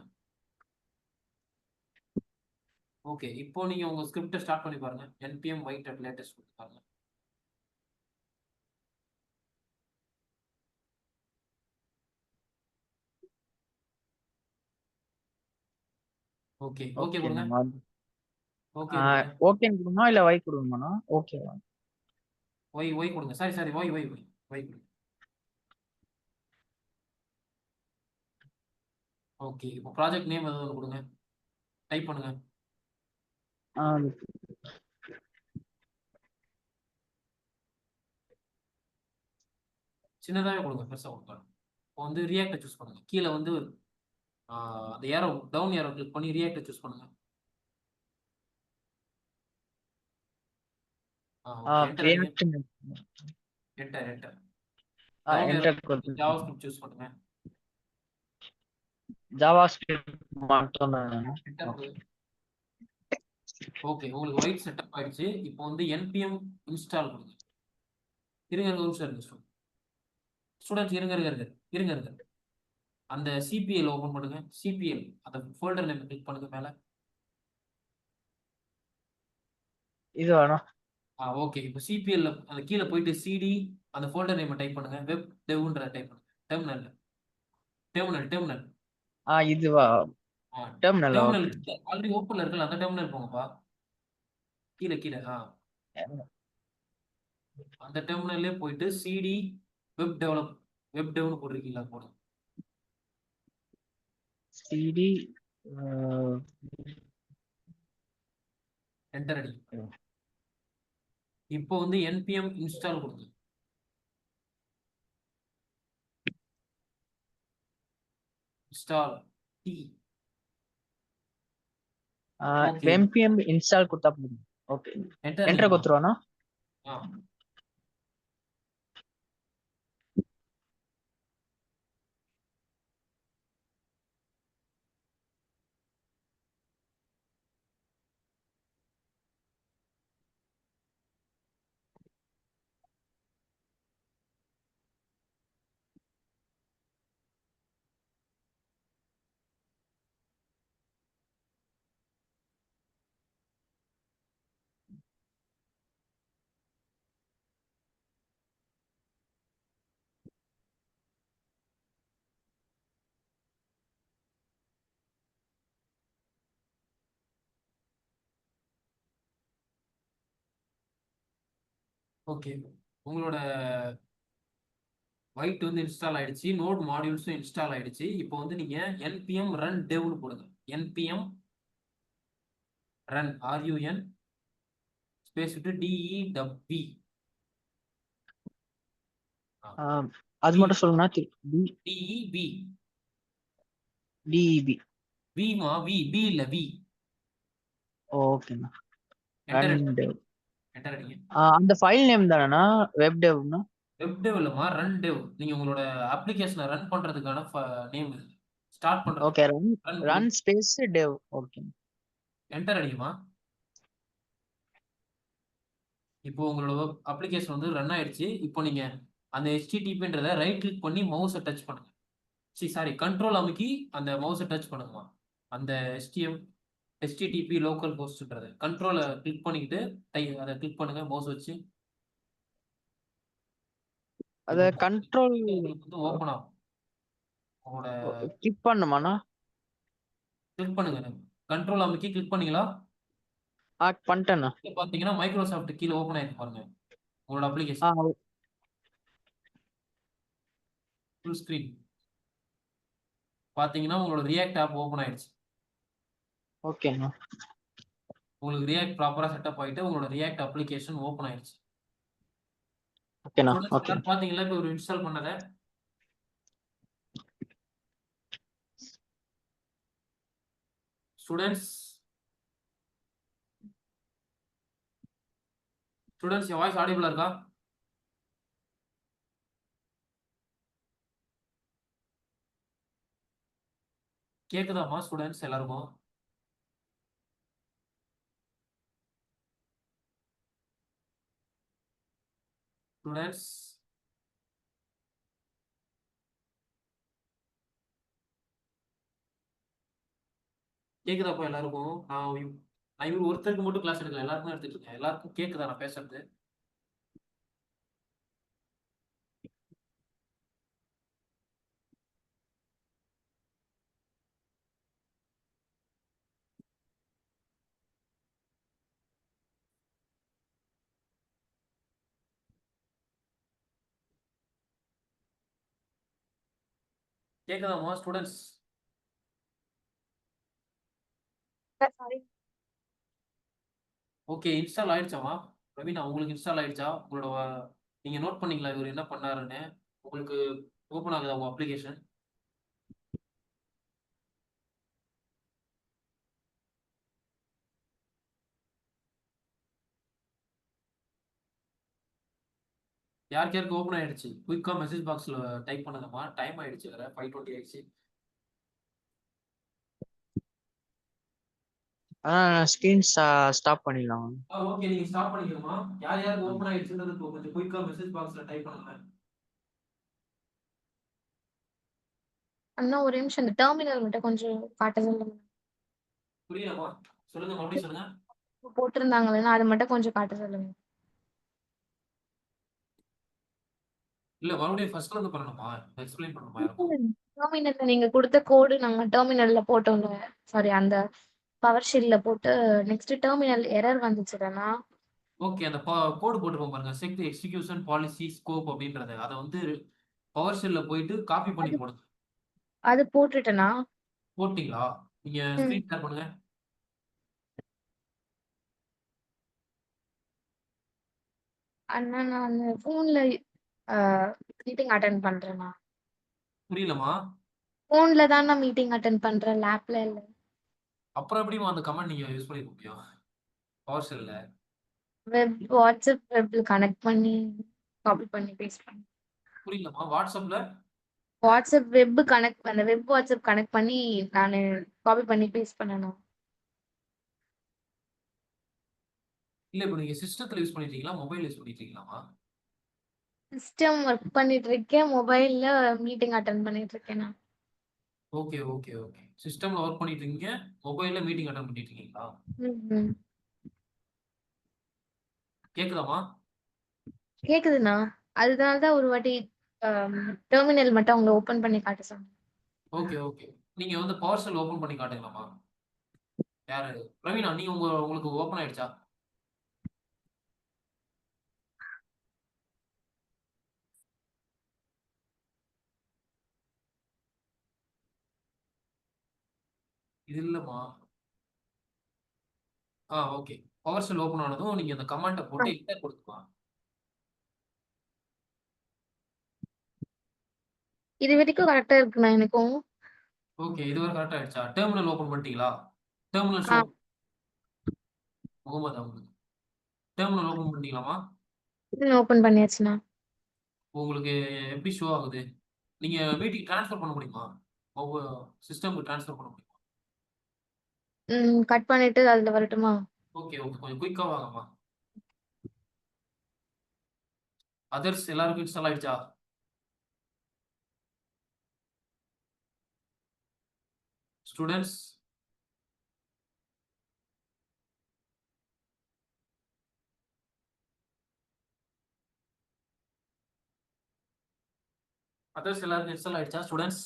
ஓகே, இப்போ நீங்க உங்க ஸ்கிரிப்டை ஸ்டார்ட் பண்ணி பாருங்க. npm white at latest பாருங்க. ஓகே ஓகே கொடுங்க. ஓகே கொடுங்க. ஓகே கொடுமா இல்ல வை கொடுமாண்ணா? ஓகே ஒய் கொடுங்க. சாரி ஒய் கொடுங்க. ஓகே, இப்போ ப்ராஜெக்ட் நேம் ஏதாவது கொடுங்க. டைப் பண்ணுங்க. சின்னதாகவே கொடுங்க, பெருசாக கொடுங்க. இப்போ வந்து ரியாக்டை சூஸ் பண்ணுங்க. கீழே வந்து அந்த ஏரோ டவுன் ஏரோ கிளிக் பண்ணி ரியாக்டை சூஸ் பண்ணுங்க. என்டர். ஜாவாஸ்கிரிப்ட் சூஸ் பண்ணுங்க. ஜாவாஸ்கிரிப்ட் மட்டும் ஓகே, உங்களுக்கு ஒயிட் செட்டப் ஆயிடுச்சு. இப்போ வந்து npm இன்ஸ்டால் பண்ணுங்க. இருங்க ஒரு நிமிஷம் ஸ்டூடெண்ட்ஸ், இருங்க. அந்த சிபிஎல் ஓபன் பண்ணுங்க. சிபிஎல் அந்த ஃபோல்டர் நேம் கிளிக் பண்ணுங்க மேல. இது வேணும். ஓகே. இப்போ சிபிஎல்ல அந்த கீழே போயிட்டு சிடி அந்த ஃபோல்டர் நேம் டைப் பண்ணுங்க. வெப் டெவ்ன்ற டைப் பண்ணுங்க. டெர்மினல்ல. டெர்மினல். இதுவா டெர்மினல்? Terminal okay. ஆல்ரெடி ஓப்பன்ல இருக்குல்ல, அந்த டெர்மினல் போங்கப்பா. கீழே அந்த டெர்மினல்லே போயிட்டு சிடி வெப் டெவ்னு போட்டிருக்கீங்களா போடுங்க. சிடி என்டர் அடிங்க. இப்போ வந்து npm இன்ஸ்டால் கொடுங்க. Install D. Okay. npm install கொடுத்தா போதும். ஓகே. என்டர் என்டர் அடிங்கம்மா. கொடுத்துருவானா? ஆ ஓகே. உங்களோட ஒயிட் வந்து இன்ஸ்டால் ஆயிடுச்சு. நோட் மாடியூல்ஸும் இன்ஸ்டால் ஆயிடுச்சு. இப்போ வந்து நீங்க npm ரன் டெவ்னு போடுங்க. npm ரன் run ஸ்பேஸ் விட்டு DEW. அது மட்டும் சொல்லுங்க. DEB. டிஇபி. விமா பி இல்ல வி. ஓகேண்ணா. Enter run dev. என்டர் அடிங்க. அந்த ஃபைல் நேம் தானேண்ணா வெப் டெவ்னா? வெப் டெவ் இல்லமா, ரன் டெவ். நீங்க உங்களோட அப்ளிகேஷனை ரன் பண்றதுக்கான நேம் இது. ஸ்டார்ட் பண்றது. Okay. Run run space dev. Okay. Enter அடிக்குமா. இப்போ உங்களோட அப்ளிகேஷன் வந்து ரன் ஆயிடுச்சு. இப்போ நீங்க அந்த HTTPன்றதை ரைட் கிளிக் பண்ணி மவுஸை டச் பண்ணுங்க. சாரி, கண்ட்ரோல் அமுக்கி அந்த மவுஸை டச் பண்ணுங்கம்மா. அந்த HTTP லோக்கல் ஹோஸ்ட்ன்றது கண்ட்ரோலை கிளிக் பண்ணிக்கிட்டு அதை கிளிக் பண்ணுங்க மவுஸ் வச்சு. அத கண்ட்ரோல் உங்களுக்கு வந்து ஓப்பன் ஆகும். உங்களோட கிளிக் பண்ணுமாண்ணா? கிளிக் பண்ணுங்க. கண்ட்ரோல் அமுக்கி கிளிக் பண்ணீங்களா? பண்ணிட்டேண்ணா. பாத்தீங்கன்னா மைக்ரோசாஃப்ட் கீழே ஓப்பன் ஆயிருக்கு பாருங்க உங்களோட அப்ளிகேஷன். ஃபுல் ஸ்கிரீன் பாத்தீங்கன்னா உங்களோட ரியாக்ட் ஆப் ஓப்பன் ஆயிடுச்சு. ஓகேண்ணா. உங்களுக்கு ரியாக்ட் ப்ராப்பரா செட்டப் ஆயிட்டு உங்களோட ரியாக்ட் அப்ளிகேஷன் ஓப்பன் ஆயிடுச்சு. ஓகேண்ணா. ஓகே. பாத்தீங்களா இப்போ ஒரு இன்ஸ்டால் பண்ணத? ஸ்டூடெண்ட்ஸ் என் வாய்ஸ் ஆடிபிளா இருக்கா? கேக்குதாமா ஸ்டூடெண்ட்ஸ் எல்லாருக்கும்? ஸ்டூடெண்ட்ஸ் கேக்குதாப்பா எல்லாருக்கும்? நான் இவரு ஒருத்தருக்கு மட்டும் கிளாஸ் எடுக்கல, எல்லாருக்கும் எடுத்துட்டு இருக்கேன். எல்லாருக்கும் கேக்குதா நான் பேசுறது? கேக்குதாமா ஸ்டூடெண்ட்ஸ்? சாரி. ஓகே, இன்ஸ்டால் ஆயிடுச்சாமா? ரவீனா உங்களுக்கு இன்ஸ்டால் ஆயிடுச்சா? உங்களோட நீங்க நோட் பண்ணீங்களா இவர் என்ன பண்ணாருன்னு? உங்களுக்கு ஓப்பன் ஆகுதா உங்க அப்ளிகேஷன்? யாருக்கு ஓப்பன் ஆயிடுச்சு? குயிக்கா மெசேஜ் பாக்ஸ்ல டைப் பண்ணுங்கம்மா. டைம் ஆயிடுச்சு வேற, 5:20 ஆயிடுச்சு. ஸ்கிரீன் ஸ்டாப் பண்ணிடலாம். ஓகே, நீங்க ஸ்டாப் பண்ணிக்கணுமா. யாருக்கு ஓப்பன் ஆயிடுச்சுன்றது கொஞ்சம் குயிக்கா மெசேஜ் பாக்ஸ்ல டைப் பண்ணுங்க. அண்ணா ஒரு நிமிஷம் இந்த டெர்மினல் மட்டும் கொஞ்சம் காட்ட சொல்லுங்க. புரியலமா? சொல்லுங்க, மறுபடியும் சொல்லுங்க. போட்டிருந்தாங்களேன்னா அது மட்டும் கொஞ்சம் காட்ட சொல்லுங்க. இல்ல மறுபடியும் ஃபர்ஸ்ட்ல இருந்து பண்ணணுமா? எக்ஸ்பிளைன் பண்ணணுமா யாருக்கும்? டெர்மினல்ல நீங்க குடுத்த கோடு நாங்க டெர்மினல்ல போட்டோம்ல. சாரி அந்த பவர் ஷீல்ல போட்டு நெக்ஸ்ட் டெர்மினல் எரர் வந்துச்சுடனா. ஓகே. அந்த கோடு போட்டுருப்போம் பாருங்க. செக் தி எக்ஸிகியூஷன் பாலிசி ஸ்கோப் அப்படின்றத. அத வந்து பவர் ஷெல்ல போயிட்டு காப்பி பண்ணி அது போடுங்க. அது போட்டுட்டேனா? போட்டீங்களா? நீங்க ம். ஸ்கிரீன் ஷேர் பண்ணுங்க. அண்ணா நான் ஃபோன்ல மீட்டிங் அட்டெண்ட் பண்றேண்ணா. புரியலமா? ஃபோன்ல தான் நான் மீட்டிங் அட்டெண்ட் பண்றேன். லேப்ல இல்ல. அப்புறம் எப்படிம்மா அந்த கமாண்ட் நீங்க யூஸ் பண்ணிருக்க முடியும்? பவர் ஷெல்ல. வாட்ஸ்அப் வெப்ல கனெக்ட் பண்ணி காப்பி பண்ணி பேஸ்ட் பண்ணி. புரியலமா? வாட்ஸ்அப்ல வாட்ஸ்அப் வெப் கனெக்ட் அந்த வெப் வாட்ஸ்அப் கனெக்ட் பண்ணி நானு காப்பி பண்ணி பேஸ்ட் பண்ணணும். இல்ல இப்ப நீங்க சிஸ்டத்துல யூஸ் பண்ணிட்டீங்களா? மொபைல் யூஸ் பண்ணிட்டீங்களாமா? சிஸ்டம் ஒர்க் பண்ணிட்டு இருக்கேன். மொபைல்ல மீட்டிங் அட்டெண்ட் பண்ணிட்டு இருக்கேன் நான். Okay, okay, okay. சிஸ்டம்ல ஒர்க் பண்ணிட்டு இருக்கீங்க. மொபைல்ல மீட்டிங் அட்டெண்ட் பண்ணிட்டு இருக்கீங்களா? ம். கேக்குதாமா? கேக்குதுண்ணா. அதனால தான் ஒரு வாட்டி டெர்மினல் மட்டும் அவங்க ஓபன் பண்ணி காட்ட சொன்னேன். Okay, okay. நீங்க வந்து பவர் ஷெல் ஓபன் பண்ணி காட்டுங்களாமா? யாரு? பிரவீனா நீ உங்களுக்கு ஓபன் ஆயிடுச்சா? இது இல்லம்மா. ஓகே. பவர் ஷெல் ஓபன் ஆனதும் நீங்க அந்த கமாண்ட ஆ. போட்டு என்டர் கொடுத்துக்கலாம். இது வரைக்கும் கரெக்டா இருக்குண்ணா எனக்கும். ஓகே. இதுவரை கரெக்ட் ஆயிடுச்சா? டெர்மினல் ஓபன் பண்ணிட்டீங்களா? டெர்மினல் ஷோ ஆ. முகமது அவங்களுக்கு. டெர்மினல் ஓபன் பண்ணிட்டீங்களாமா? ஓபன் பண்ணியாச்சுண்ணா. உங்களுக்கு எப்படி ஷோ ஆகுது? நீங்க மீட்டிங் ட்ரான்ஸ்ஃபர் பண்ண முடியுமா? உங்க சிஸ்டம்க்கு ட்ரான்ஸ்ஃபர் பண்ண முடியுமா? கட் பண்ணிட்டு அதுல வரட்டுமா? Okay, okay. கொஞ்சம் குயிக்கா வாங்கம்மா. அதர்ஸ் எல்லாருக்கும் இன்ஸ்டால் ஆயிடுச்சா? ஸ்டூடெண்ட்ஸ் அதர்ஸ் எல்லாருக்கும் இன்ஸ்டால் ஆயிடுச்சா ஸ்டூடெண்ட்ஸ்?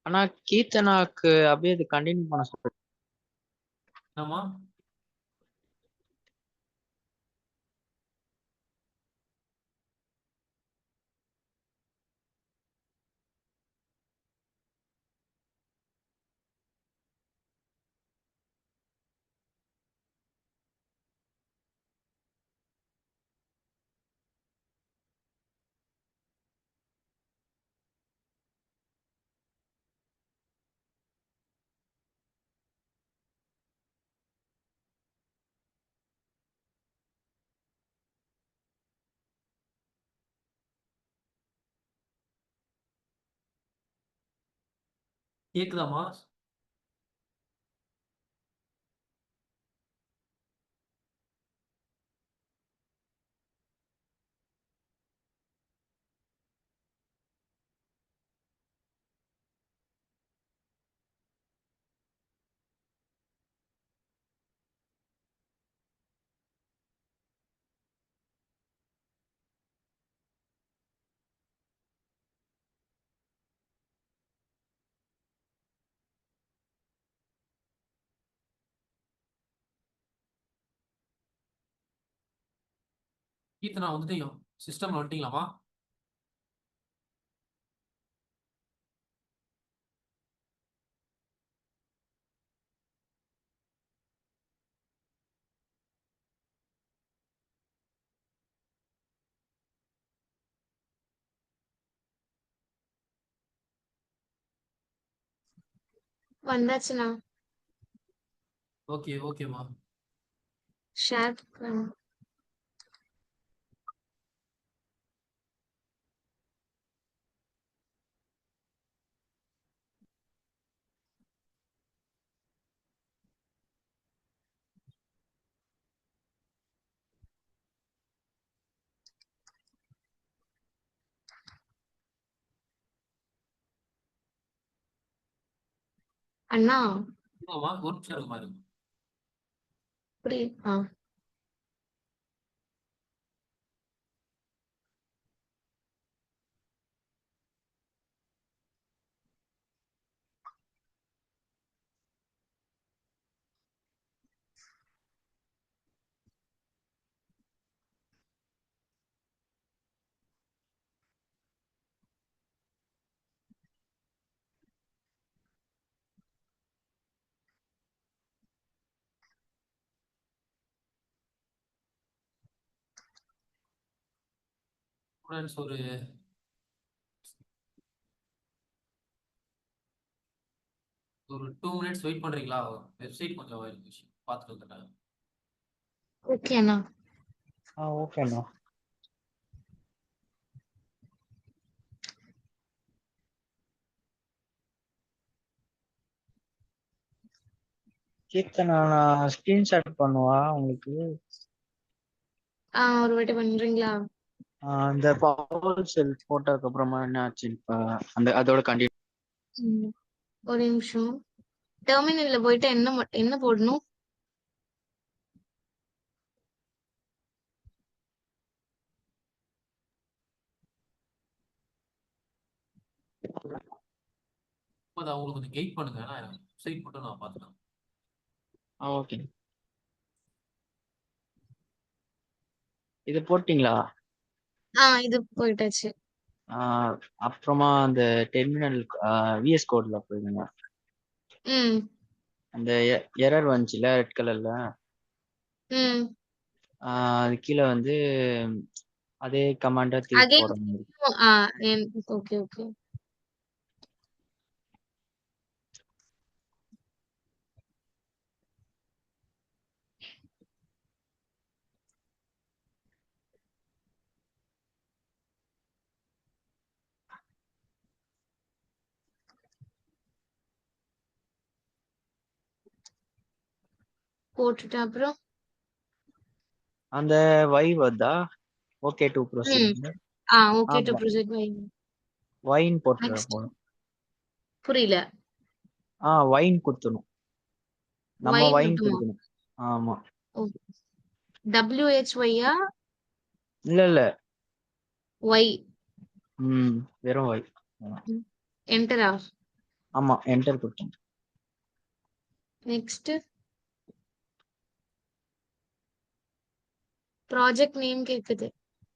ஆனா கீர்த்தனாக்கு அப்படியே இது கண்டினியூ பண்ண சொல்றேன். என்னம்மா? கேக்குதாம்மா? கீர்த்தனா வந்துட்டீங்க. சிஸ்டம்ல வந்துட்டீங்களாமா? வந்தாச்சுண்ணா. ஓகே, ஓகேம்மா. ஷேர் பண்ணு. அண்ணா ஆமா ஒரு நிமிஷம் இருங்க பாருங்க. அப்படி ஆ ஸ்டூடெண்ட்ஸ் ஒரு 2 மினிட்ஸ் வெயிட் பண்றீங்களா? வெப்சைட் கொஞ்சம் பார்த்துட்டு வந்துட்டேன். ஓகே அண்ணா. ஓகேண்ணா. கீர்த்தனா நான் ஸ்கிரீன்ஷாட் பண்ணுவா உங்களுக்கு. ஒரு வாட்டி பண்றீங்களா? இந்த பவர் செல் போட்டதுக்கு அப்புறமா என்ன ஆச்சு இப்ப அதோட கண்டினியூ. ஒரு நிமிஷம். டெர்மினல்ல போயிட்டு என்ன போடணும்? அதை அவங்களுக்கு கொஞ்சம் கைட் பண்ணுங்க. நான் வெப்சைட் மட்டும் நான் பார்த்துக்கலாம். ஓகே. இது போட்டீங்களா? இது போயிட்டாச்சு. அப்புறமா அந்த டெர்மினல் விஎஸ் கோட்ல போயிருங்க. ம் அந்த எரர் வந்துச்சுல ரெட் கலர்ல. ம் அது கீழே வந்து அதே கமாண்டா திருப்பி அகைன் போடணும். Okay okay. போட்டுட்டு அப்புறம் அந்த வை வருதா? Okay to proceed. Okay to proceed வைங்க. வைன் போட்டுற நெக்ஸ்ட் போதும். புரியல. வைன் கொடுத்துணும். நம்ம ஒய் வைன் மட்டுமா? கொடுக்கணும். ஆமா. WHY-ஆ? இல்ல ஒய். வெறும் வை. என்டரா? ஆமா என்டர் கொடுத்தோம். நெக்ஸ்ட் ப்ராஜெக்ட் நேம் கேக்குது.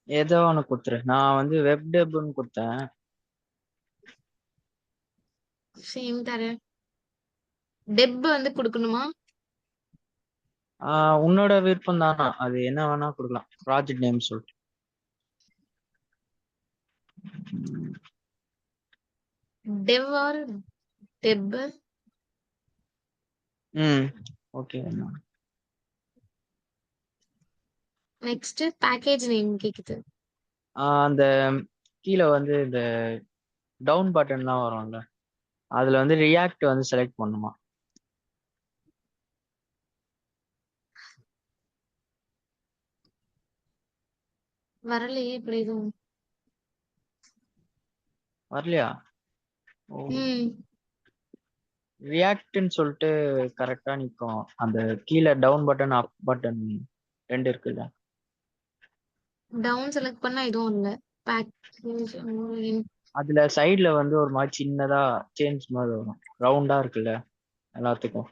ஏதோ ஒன்று கொடுத்துரு. நான் வந்து வெப் டெப்னு கொடுத்தேன். சேம் தரேன். டெப் வந்து கொடுக்கணுமா? உன்னோட விருப்பம் தானா, அது என்ன வேணா கொடுக்கலாம். ப்ராஜெக்ட் நேம் சொல்லிட்டு. Dev or dep? Okay. Next package name கேக்குது. அந்த கீழே வந்து இந்த டவுன் பட்டன்லாம் வரும்ல, அதுல வந்து ரியாக்ட் வந்து செலக்ட் பண்ணுமா. வரலையே இப்படி எதுவும். வரலையா? ம் ரியாக்ட்னு சொல்லிட்டு கரெக்டா நிற்கும். அந்த கீழே டவுன் பட்டன் அப் பட்டன் 2 இருக்குல்ல, டவுன் செலக்ட் பண்ணா எதுவும் இல்ல. பேக்கேஜ் அதுல சைடுல வந்து ஒரு மாதிரி சின்னதா சேஞ்ச் மாதிரி வரும். ரவுண்டா இருக்குல்ல எல்லாத்துக்கும்.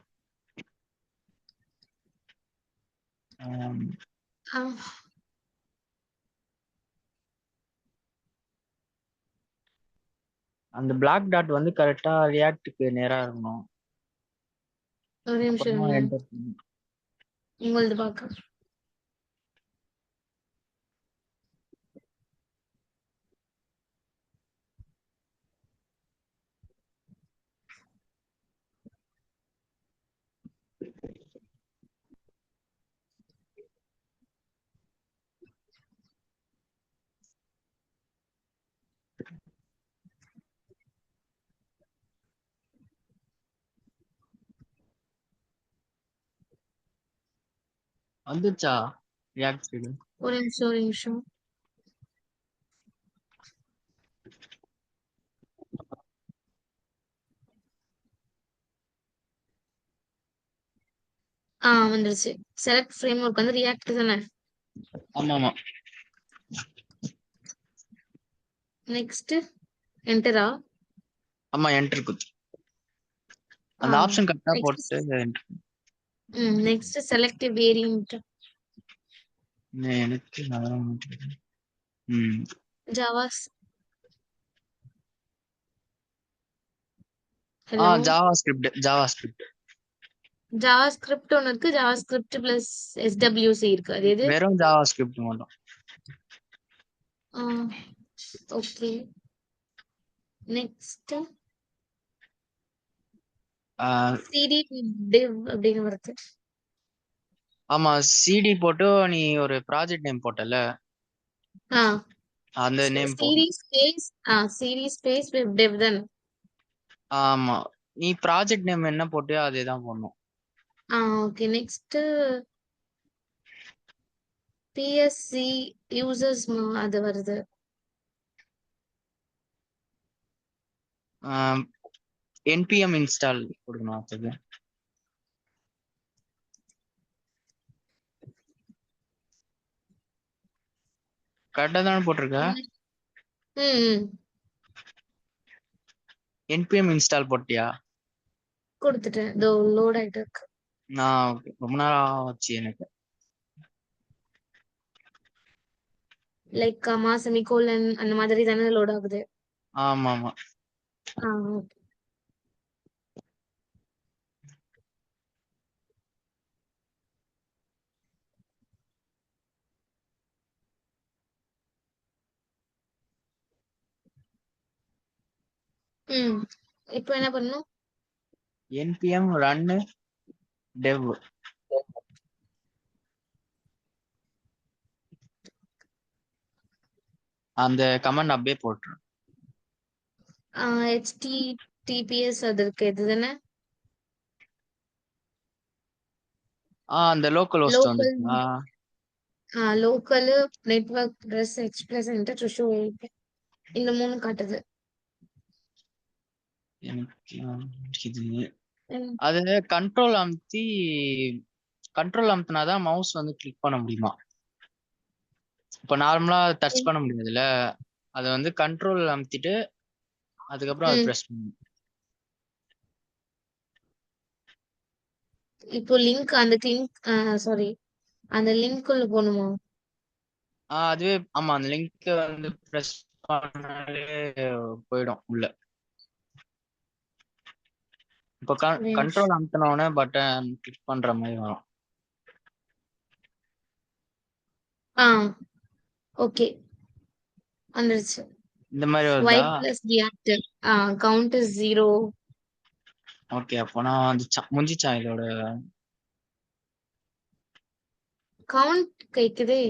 அந்த பிளாக் டாட் வந்து கரெக்டா ரியாக்டுக்கு நேரா இருக்கணும். ஒரு நிமிஷம் அப்புறமா இருங்க. என்டர் பண்ணணும். உங்களது பார்க்க. வந்துச்சா ரியாக்ட் சைடு? ஒரு நிமிஷம் ஒரு நிமிஷம். வந்துருச்சு. செலக்ட் ஃப்ரேம்வொர்க் வந்து ரியாக்ட் தானே? ஆமா ஆமா நெக்ஸ்ட் என்டரா? ஆமா என்டர் குத்து ஆ அந்த ஆப்ஷன் கரெக்டா நெக்ஸ்ட் போட்டு enter. நெக்ஸ்ட் செலக்ட் வேரியன்ட் எனக்கு நல்லா ம் ஜாவாஸ். Hello, JavaScript JavaScript ஒன்று இருக்கு, ஜாவா ஸ்கிரிப்ட் பிளஸ் எஸ்டபிள்யூசி இருக்கு. அது எது? வெறும் ஜாவா ஸ்கிரிப்ட் மட்டும். ஓகே. நெக்ஸ்ட் சிடி டிவ் அப்படின்னு வருது. ஆமா சிடி போட்டு நீ ஒரு ப்ராஜெக்ட் நேம் போட்டல அந்த நேம் போடு. சிடி ஸ்பேஸ் வெப் டெவ் தானே? ஆமா நீ ப்ராஜெக்ட் நேம் என்ன போட்டியோ அதே தான் போடணும். ஓகே. நெக்ஸ்ட் பிஎஸ்சி யூசர்ஸ் அது வருது. என்பிஎம் இன்ஸ்டால் கொடுக்கணும். அதுக்கு கரெக்டா தானே போட்டிருக்க? ம் என்பிஎம் இன்ஸ்டால் போட்டியா? கொடுத்துட்டேன். இதோ லோட் ஆயிட்டு இருக்கு. ஓகே ரொம்ப நேரம் ஆச்சு எனக்கு. லைக் கமா செமிகோலன் அந்த மாதிரி தானே லோட் ஆகுது. ஆமா ஆமா ஓகே. இப்போ என்ன பண்ணணும்? என்பிஎம் ரன் டெவ் அந்த கமெண்ட் அப்படியே போட்டுரு. HTTPS அது இருக்கு, இது தானே? அந்த லோக்கல் ஹோஸ்ட் லோக்கல் வந்துருக்கா? Local network plus H plus enter to show இந்த 3 காட்டுது. எனக்கு இது ம். அது கண்ட்ரோல் அமுத்தினாதான் மவுஸ் வந்து கிளிக் பண்ண முடியுமா? இப்போ நார்மலா டச் பண்ண முடியாதுல்ல, அதை வந்து கண்ட்ரோல் அமுத்திட்டு அதுக்கப்புறம் அதை ப்ரெஸ் பண்ணணும். இப்போ அந்த லிங்க் உள்ள போகணுமா? அதுவே ஆமா அந்த லிங்க் வந்து ப்ரெஸ் பண்ணாலே போயிடும் உள்ள. இப்போ கண்ட்ரோல் அமுத்தினோடனே பட்டன் கிளிக் பண்ற மாதிரி வரும். ஓகே வந்துருச்சு. இந்த மாதிரி வருதா? Vibe plus deactive count is 0. Okay அப்போ நான் வந்து முடிஞ்சிச்சா இதோட? கவுண்ட் கேக்குதே.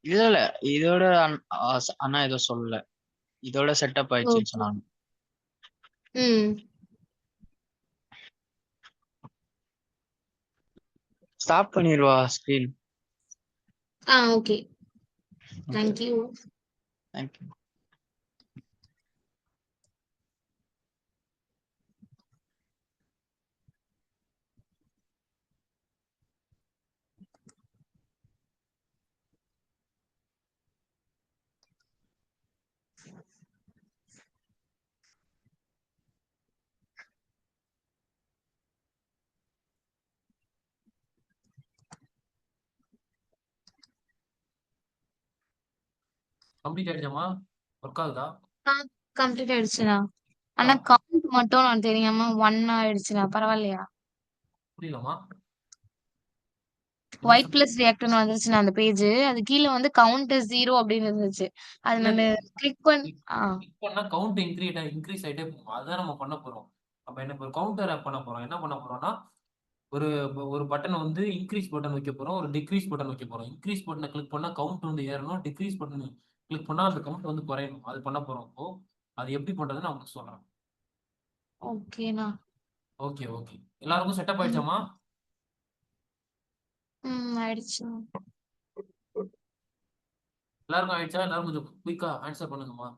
இல்ல இதோட அண்ணா ஏதோ சொல்லல, இதோட செட்டப் ஆயிடுச்சுன்னு சொன்னாங்க. ஸ்டாப் பண்ணிடுவா screen. Okay. Thank you. Thank you. Complete ஆயிடுச்சாமா? ஒர்க் ஆகுதா? கம்ப்ளீட் ஆயிடுச்சுண்ணா. ஆனா கவுண்ட் மட்டும் நான் தெரியாம 1 ஆயிடுச்சுண்ணா. பரவாயில்லையா? புரியலமா? ஒயிட் பிளஸ் ரியாக்டர்னு வந்துருச்சுண்ணா அந்த பேஜ். அது கீழே வந்து கவுண்ட் இஸ் 0 அப்படின்னு இருந்துச்சு. அது நான் கிளிக் பண்ணி கிளிக் பண்ணா கவுண்ட் இன்க்ரீஸ் ஆயிட்டே போகும். அதுதான் நம்ம பண்ண போறோம். அப்ப என்ன கவுண்டர் பண்ண போறோம். என்ன பண்ண போறோம்னா ஒரு ஒரு பட்டன் வந்து இன்க்ரீஸ் பட்டன் வைக்க போறோம், ஒரு டிக்ரீஸ் பட்டன் வைக்க போறோம். இன்க்ரீஸ் பட்டனை கிளிக் பண்ணா கவுண்ட் வந்து ஏறணும், டிக்ரீஸ் பட்டன் கிளிக் பண்ணா அந்த கவுண்ட் வந்து குறையணும். அது பண்ண போறோம். இப்போ அது எப்படி பண்றதுன்னு நான் உங்களுக்கு சொல்றேன். ஓகேண்ணா. ஓகே ஓகே எல்லாருக்கும் செட்டப் ஆயிடுச்சாமா? ஆயிடுச்சு. எல்லாருக்கும் ஆயிடுச்சா? எல்லாரும் கொஞ்சம் குயிக்கா ஆன்சர் பண்ணுங்கம்மா.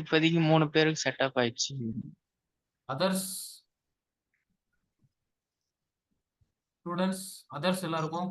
இப்போதைக்கு 3 பேருக்கு செட்டப் ஆயிடுச்சு. அதர்ஸ் ஸ்டூடெண்ட்ஸ் அதர்ஸ் எல்லாருக்கும்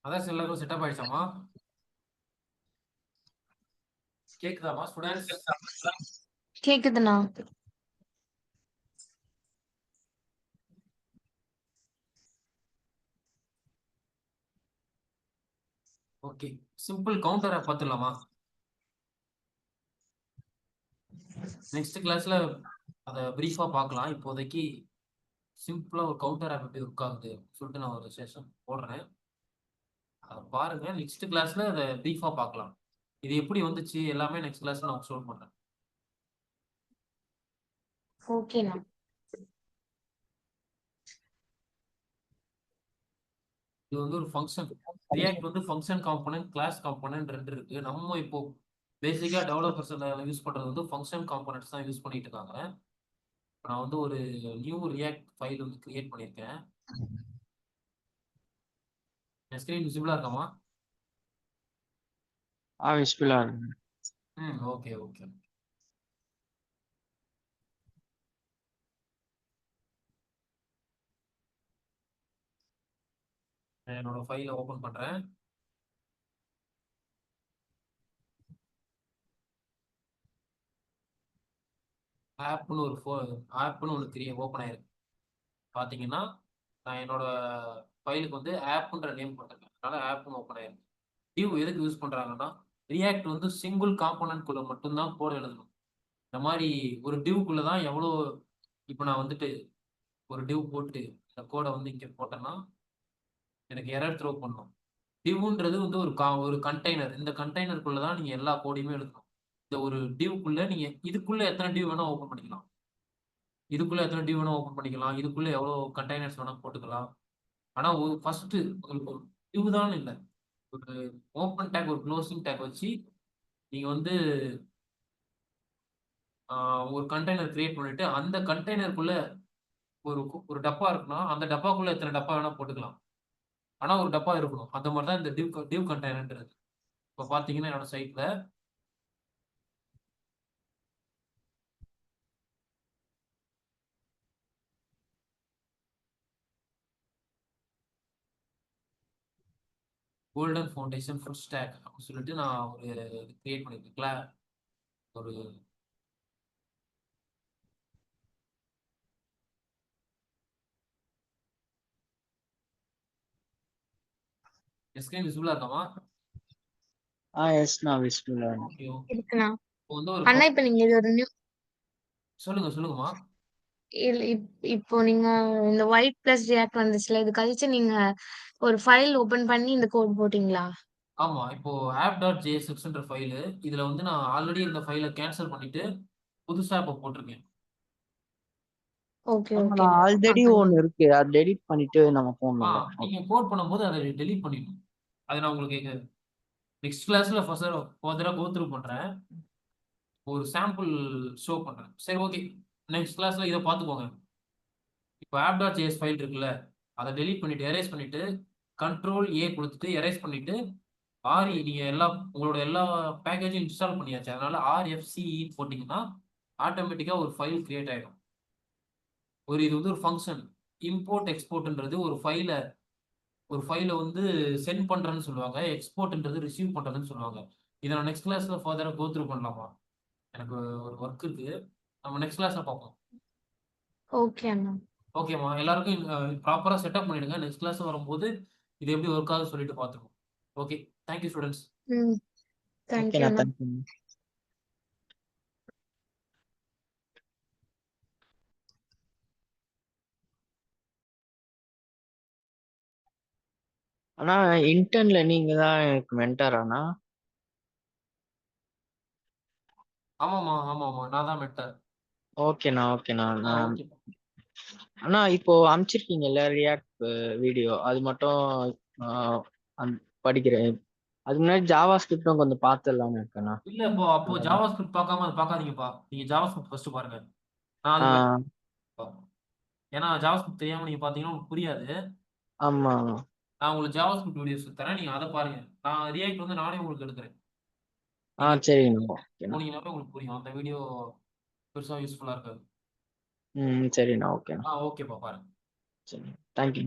அதர்ஸ் எல்லாருக்கும் செட்டப் ஆயிடுச்சாமா? கேக்குதாமா ஸ்டூடெண்ட்ஸ்? கேக்குதுண்ணா. ஓகே, சிம்பிள் கவுண்டரை பார்த்துடலாமா? நெக்ஸ்ட் கிளாஸ்ல அதை பிரீஃபா பார்க்கலாம். இப்போதைக்கு சிம்பிளா ஒரு கவுண்டர் ஆப் எப்படி ஒர்க் ஆகுது சொல்லிட்டு நான் ஒரு செஷன் போடுறேன். அதை பாருங்க. நெக்ஸ்ட் கிளாஸ்ல அதை பிரீஃபா பார்க்கலாம். இது எப்படி வந்துச்சு எல்லாமே நெக்ஸ்ட் கிளாஸ்ல நான் ஷோ பண்றேன். ஓகேண்ணா. இது வந்து ஒரு ஃபங்க்ஷன். ரியாக்ட் வந்து ஃபங்க்ஷன் காம்பனன்ட், கிளாஸ் காம்பனன்ட் 2 இருக்கு. நம்ம இப்போ பேசிக்கா டெவலப்பர்ஸ் யூஸ் பண்றது வந்து ஃபங்க்ஷன் காம்பனன்ட்ஸ் தான் யூஸ் பண்ணிட்டு இருக்காங்க. நான் வந்து ஒரு நியூ ரியாக்ட் ஃபைல் வந்து கிரியேட் பண்ணியிருக்கேன். என் ஸ்கிரீன் விசிபிளா இருக்காமா? விசிபிளா இருக்கு. Okay okay. என்னோட ஃபைலை ஓபன் பண்றேன். ஆப்னு ஒன்று ஓப்பன் ஆயிருக்கு. பார்த்தீங்கன்னா நான் என்னோட ஃபைலுக்கு வந்து ஆப்ன்ற நேம் போட்டிருக்கேன். அதனால ஆப்னு ஓப்பன் ஆயிருக்கு. டிவ் எதுக்கு யூஸ் பண்றாங்கன்னா, ரியாக்ட் வந்து சிங்கிள் காம்பனன்ட் குள்ள மட்டும்தான் கோட் எழுதணும். இந்த மாதிரி ஒரு டிவ்க்குள்ள தான் எவ்வளோ. இப்போ நான் வந்துட்டு ஒரு டிவ் போட்டு இந்த கோடை வந்து இங்கே போட்டேன்னா எனக்கு எரர் த்ரோ பண்ணும். டிவ்ன்றது வந்து ஒரு கண்டெய்னர். இந்த கண்டெய்னருக்குள்ள தான் நீங்க எல்லா கோடையுமே எழுதணும். இந்த ஒரு டிவ்க்குள்ள நீங்க இதுக்குள்ள எத்தனை டிவ் வேணா ஓப்பன் பண்ணிக்கலாம். இதுக்குள்ள எத்தனை டிவ் வேணா ஓப்பன் பண்ணிக்கலாம். இதுக்குள்ள எவ்வளோ கண்டெய்னர்ஸ் வேணா போட்டுக்கலாம். ஆனா ஃபர்ஸ்ட் உங்களுக்கு ஒரு டிவ் தான் இல்லை, ஒரு ஓப்பன் டேக் ஒரு க்ளோசிங் டேக் வச்சு நீங்க வந்து ஒரு கண்டெய்னர் கிரியேட் பண்ணிட்டு அந்த கண்டெய்னருக்குள்ள ஒரு டப்பா இருக்குன்னா அந்த டப்பாக்குள்ள எத்தனை டப்பா வேணா போட்டுக்கலாம். ஆனா ஒரு டப்பா இருக்கணும். அந்த மாதிரி தான் இந்த டிவ் கண்டெய்னர்ன்றது. இப்போ பார்த்தீங்கன்னா என்னோட சைட்ல கோல்டன் ஃபவுண்டேஷன் ஃபுல் ஸ்டாக் அப்படின்னு சொல்லிட்டு நான் ஒரு கிரியேட் பண்ணியிருக்கேன். ஒரு ஸ்கிரீன் விசிபிளா இருக்காமா? எஸ்ண்ணா விசிபிளா இருக்கு. Okay okay. இருக்குண்ணா. இப்போ வந்து ஒரு அண்ணா இப்ப நீங்க இது ஒரு நியூ சொல்லுங்கம்மா. இப்போ நீங்க இந்த ஒயிட் பிளஸ் ரியாக்ட் வந்துச்சுல, இது கழிச்சு நீங்க ஒரு ஃபைல் ஓபன் பண்ணி இந்த கோட் போட்டீங்களா? ஆமா, இப்போ app.jsxன்ற ஃபைலு. இதுல வந்து நான் ஆல்ரெடி இந்த ஃபைலை கேன்சல் பண்ணிட்டு புதுசா இப்போ போட்டிருக்கேன். ஓகே ஆமா, ஓகே. நான் ஆல்ரெடி ஒன்னு இருக்கு. அதை டெலிட் பண்ணிட்டு நம்ம போடணும்ல. நீங்க கோட் பண்ணும்போது அதை டெலீட் பண்ணிடணும். அதை நான் உங்களுக்கு நெக்ஸ்ட் கிளாஸ்ல ஃபர்தரா கோ த்ரூ பண்றேன். ஒரு சாம்பிள் ஷோ பண்றேன். சரி ஓகே, நெக்ஸ்ட் கிளாஸ்ல இதை பார்த்துக்கோங்க. இப்போ app.js ஃபைல் இருக்குல்ல, அதை டெலீட் பண்ணிட்டு எரேஸ் பண்ணிட்டு Ctrl A கொடுத்துட்டு எரேஸ் பண்ணிட்டு நீங்க உங்களோட எல்லா பேக்கேஜும் இன்ஸ்டால் பண்ணியாச்சு. அதனால RFCE போட்டீங்கன்னா ஆட்டோமேட்டிக்கா ஒரு ஃபைல் கிரியேட் ஆயிடும். இது வந்து ஒரு ஃபங்க்ஷன். இம்போர்ட் எக்ஸ்போர்ட்ன்றது ஒரு ஃபைலை வந்து சென்ட் பண்றேன்னு சொல்லுவாங்க. எக்ஸ்போர்ட்ன்றது ரிசீவ் பண்றதுன்னு சொல்லுவாங்க. இதை நான் நெக்ஸ்ட் கிளாஸ்ல ஃபர்தரா கோ த்ரூ பண்ணலாமா? எனக்கு ஒரு ஒர்க் இருக்கு. நம்ம நெக்ஸ்ட் கிளாஸ்ல பார்ப்போம். ஓகே அண்ணா. ஓகேம்மா, எல்லாருக்கும் ப்ராப்பரா செட்டப் பண்ணிடுங்க. நெக்ஸ்ட் கிளாஸ் வரும்போது இது எப்படி ஒர்க் ஆகுது சொல்லிட்டு பார்த்துருவோம். Okay, thank you students. தேங்க்யூ ஓகேண்ணா, அண்ணா. தேங்க்யூ. ஆனா இன்டர்ன்ல நீங்க தான் எனக்கு மென்டாரானா? ஆமாமா நான் தான் மென்டர். ஓகேண்ணா ஓகேண்ணா. நான் ஓகே. அண்ணா இப்போ அனுப்பிச்சிருக்கீங்கல்ல ரியாக்ட் வீடியோ, அது மட்டும் படிக்கிறேன். அதுக்கு முன்னாடி ஜாவா ஸ்கிரிப்டும் கொஞ்சம் பார்த்துடலான்னு இருக்கேண்ணா. இல்ல அப்போ ஜாவா ஸ்கிரிப்ட் பார்க்காம அதை பார்க்காதீங்கப்பா. நீங்க ஜாவா ஸ்கிரிப்ட் ஃபர்ஸ்ட் பாருங்க. நான் ஆ அதுக்கு ஏன்னா ஜாவா ஸ்கிரிப்ட் தெரியாம நீங்க பாத்தீங்கன்னா உங்களுக்கு புரியாது. ஆமா. நான் உங்களுக்கு ஜாவா ஸ்கிரிப்ட் வீடியோஸ் தரேன், நீங்க அதை பாருங்க. நான் ரியாக்ட் வந்து நானே உங்களுக்கு எடுக்கிறேன். நீங்க சரிங்கண்ணா ஓகேண்ணா. போனீங்கன்னாவே உங்களுக்கு புரியும். அந்த வீடியோ பெருசா யூஸ்ஃபுல்லா இருக்காது. சரிண்ணா ஓகேண்ணா. ஓகேப்பா பாருங்க. சரி தேங்க்யூ.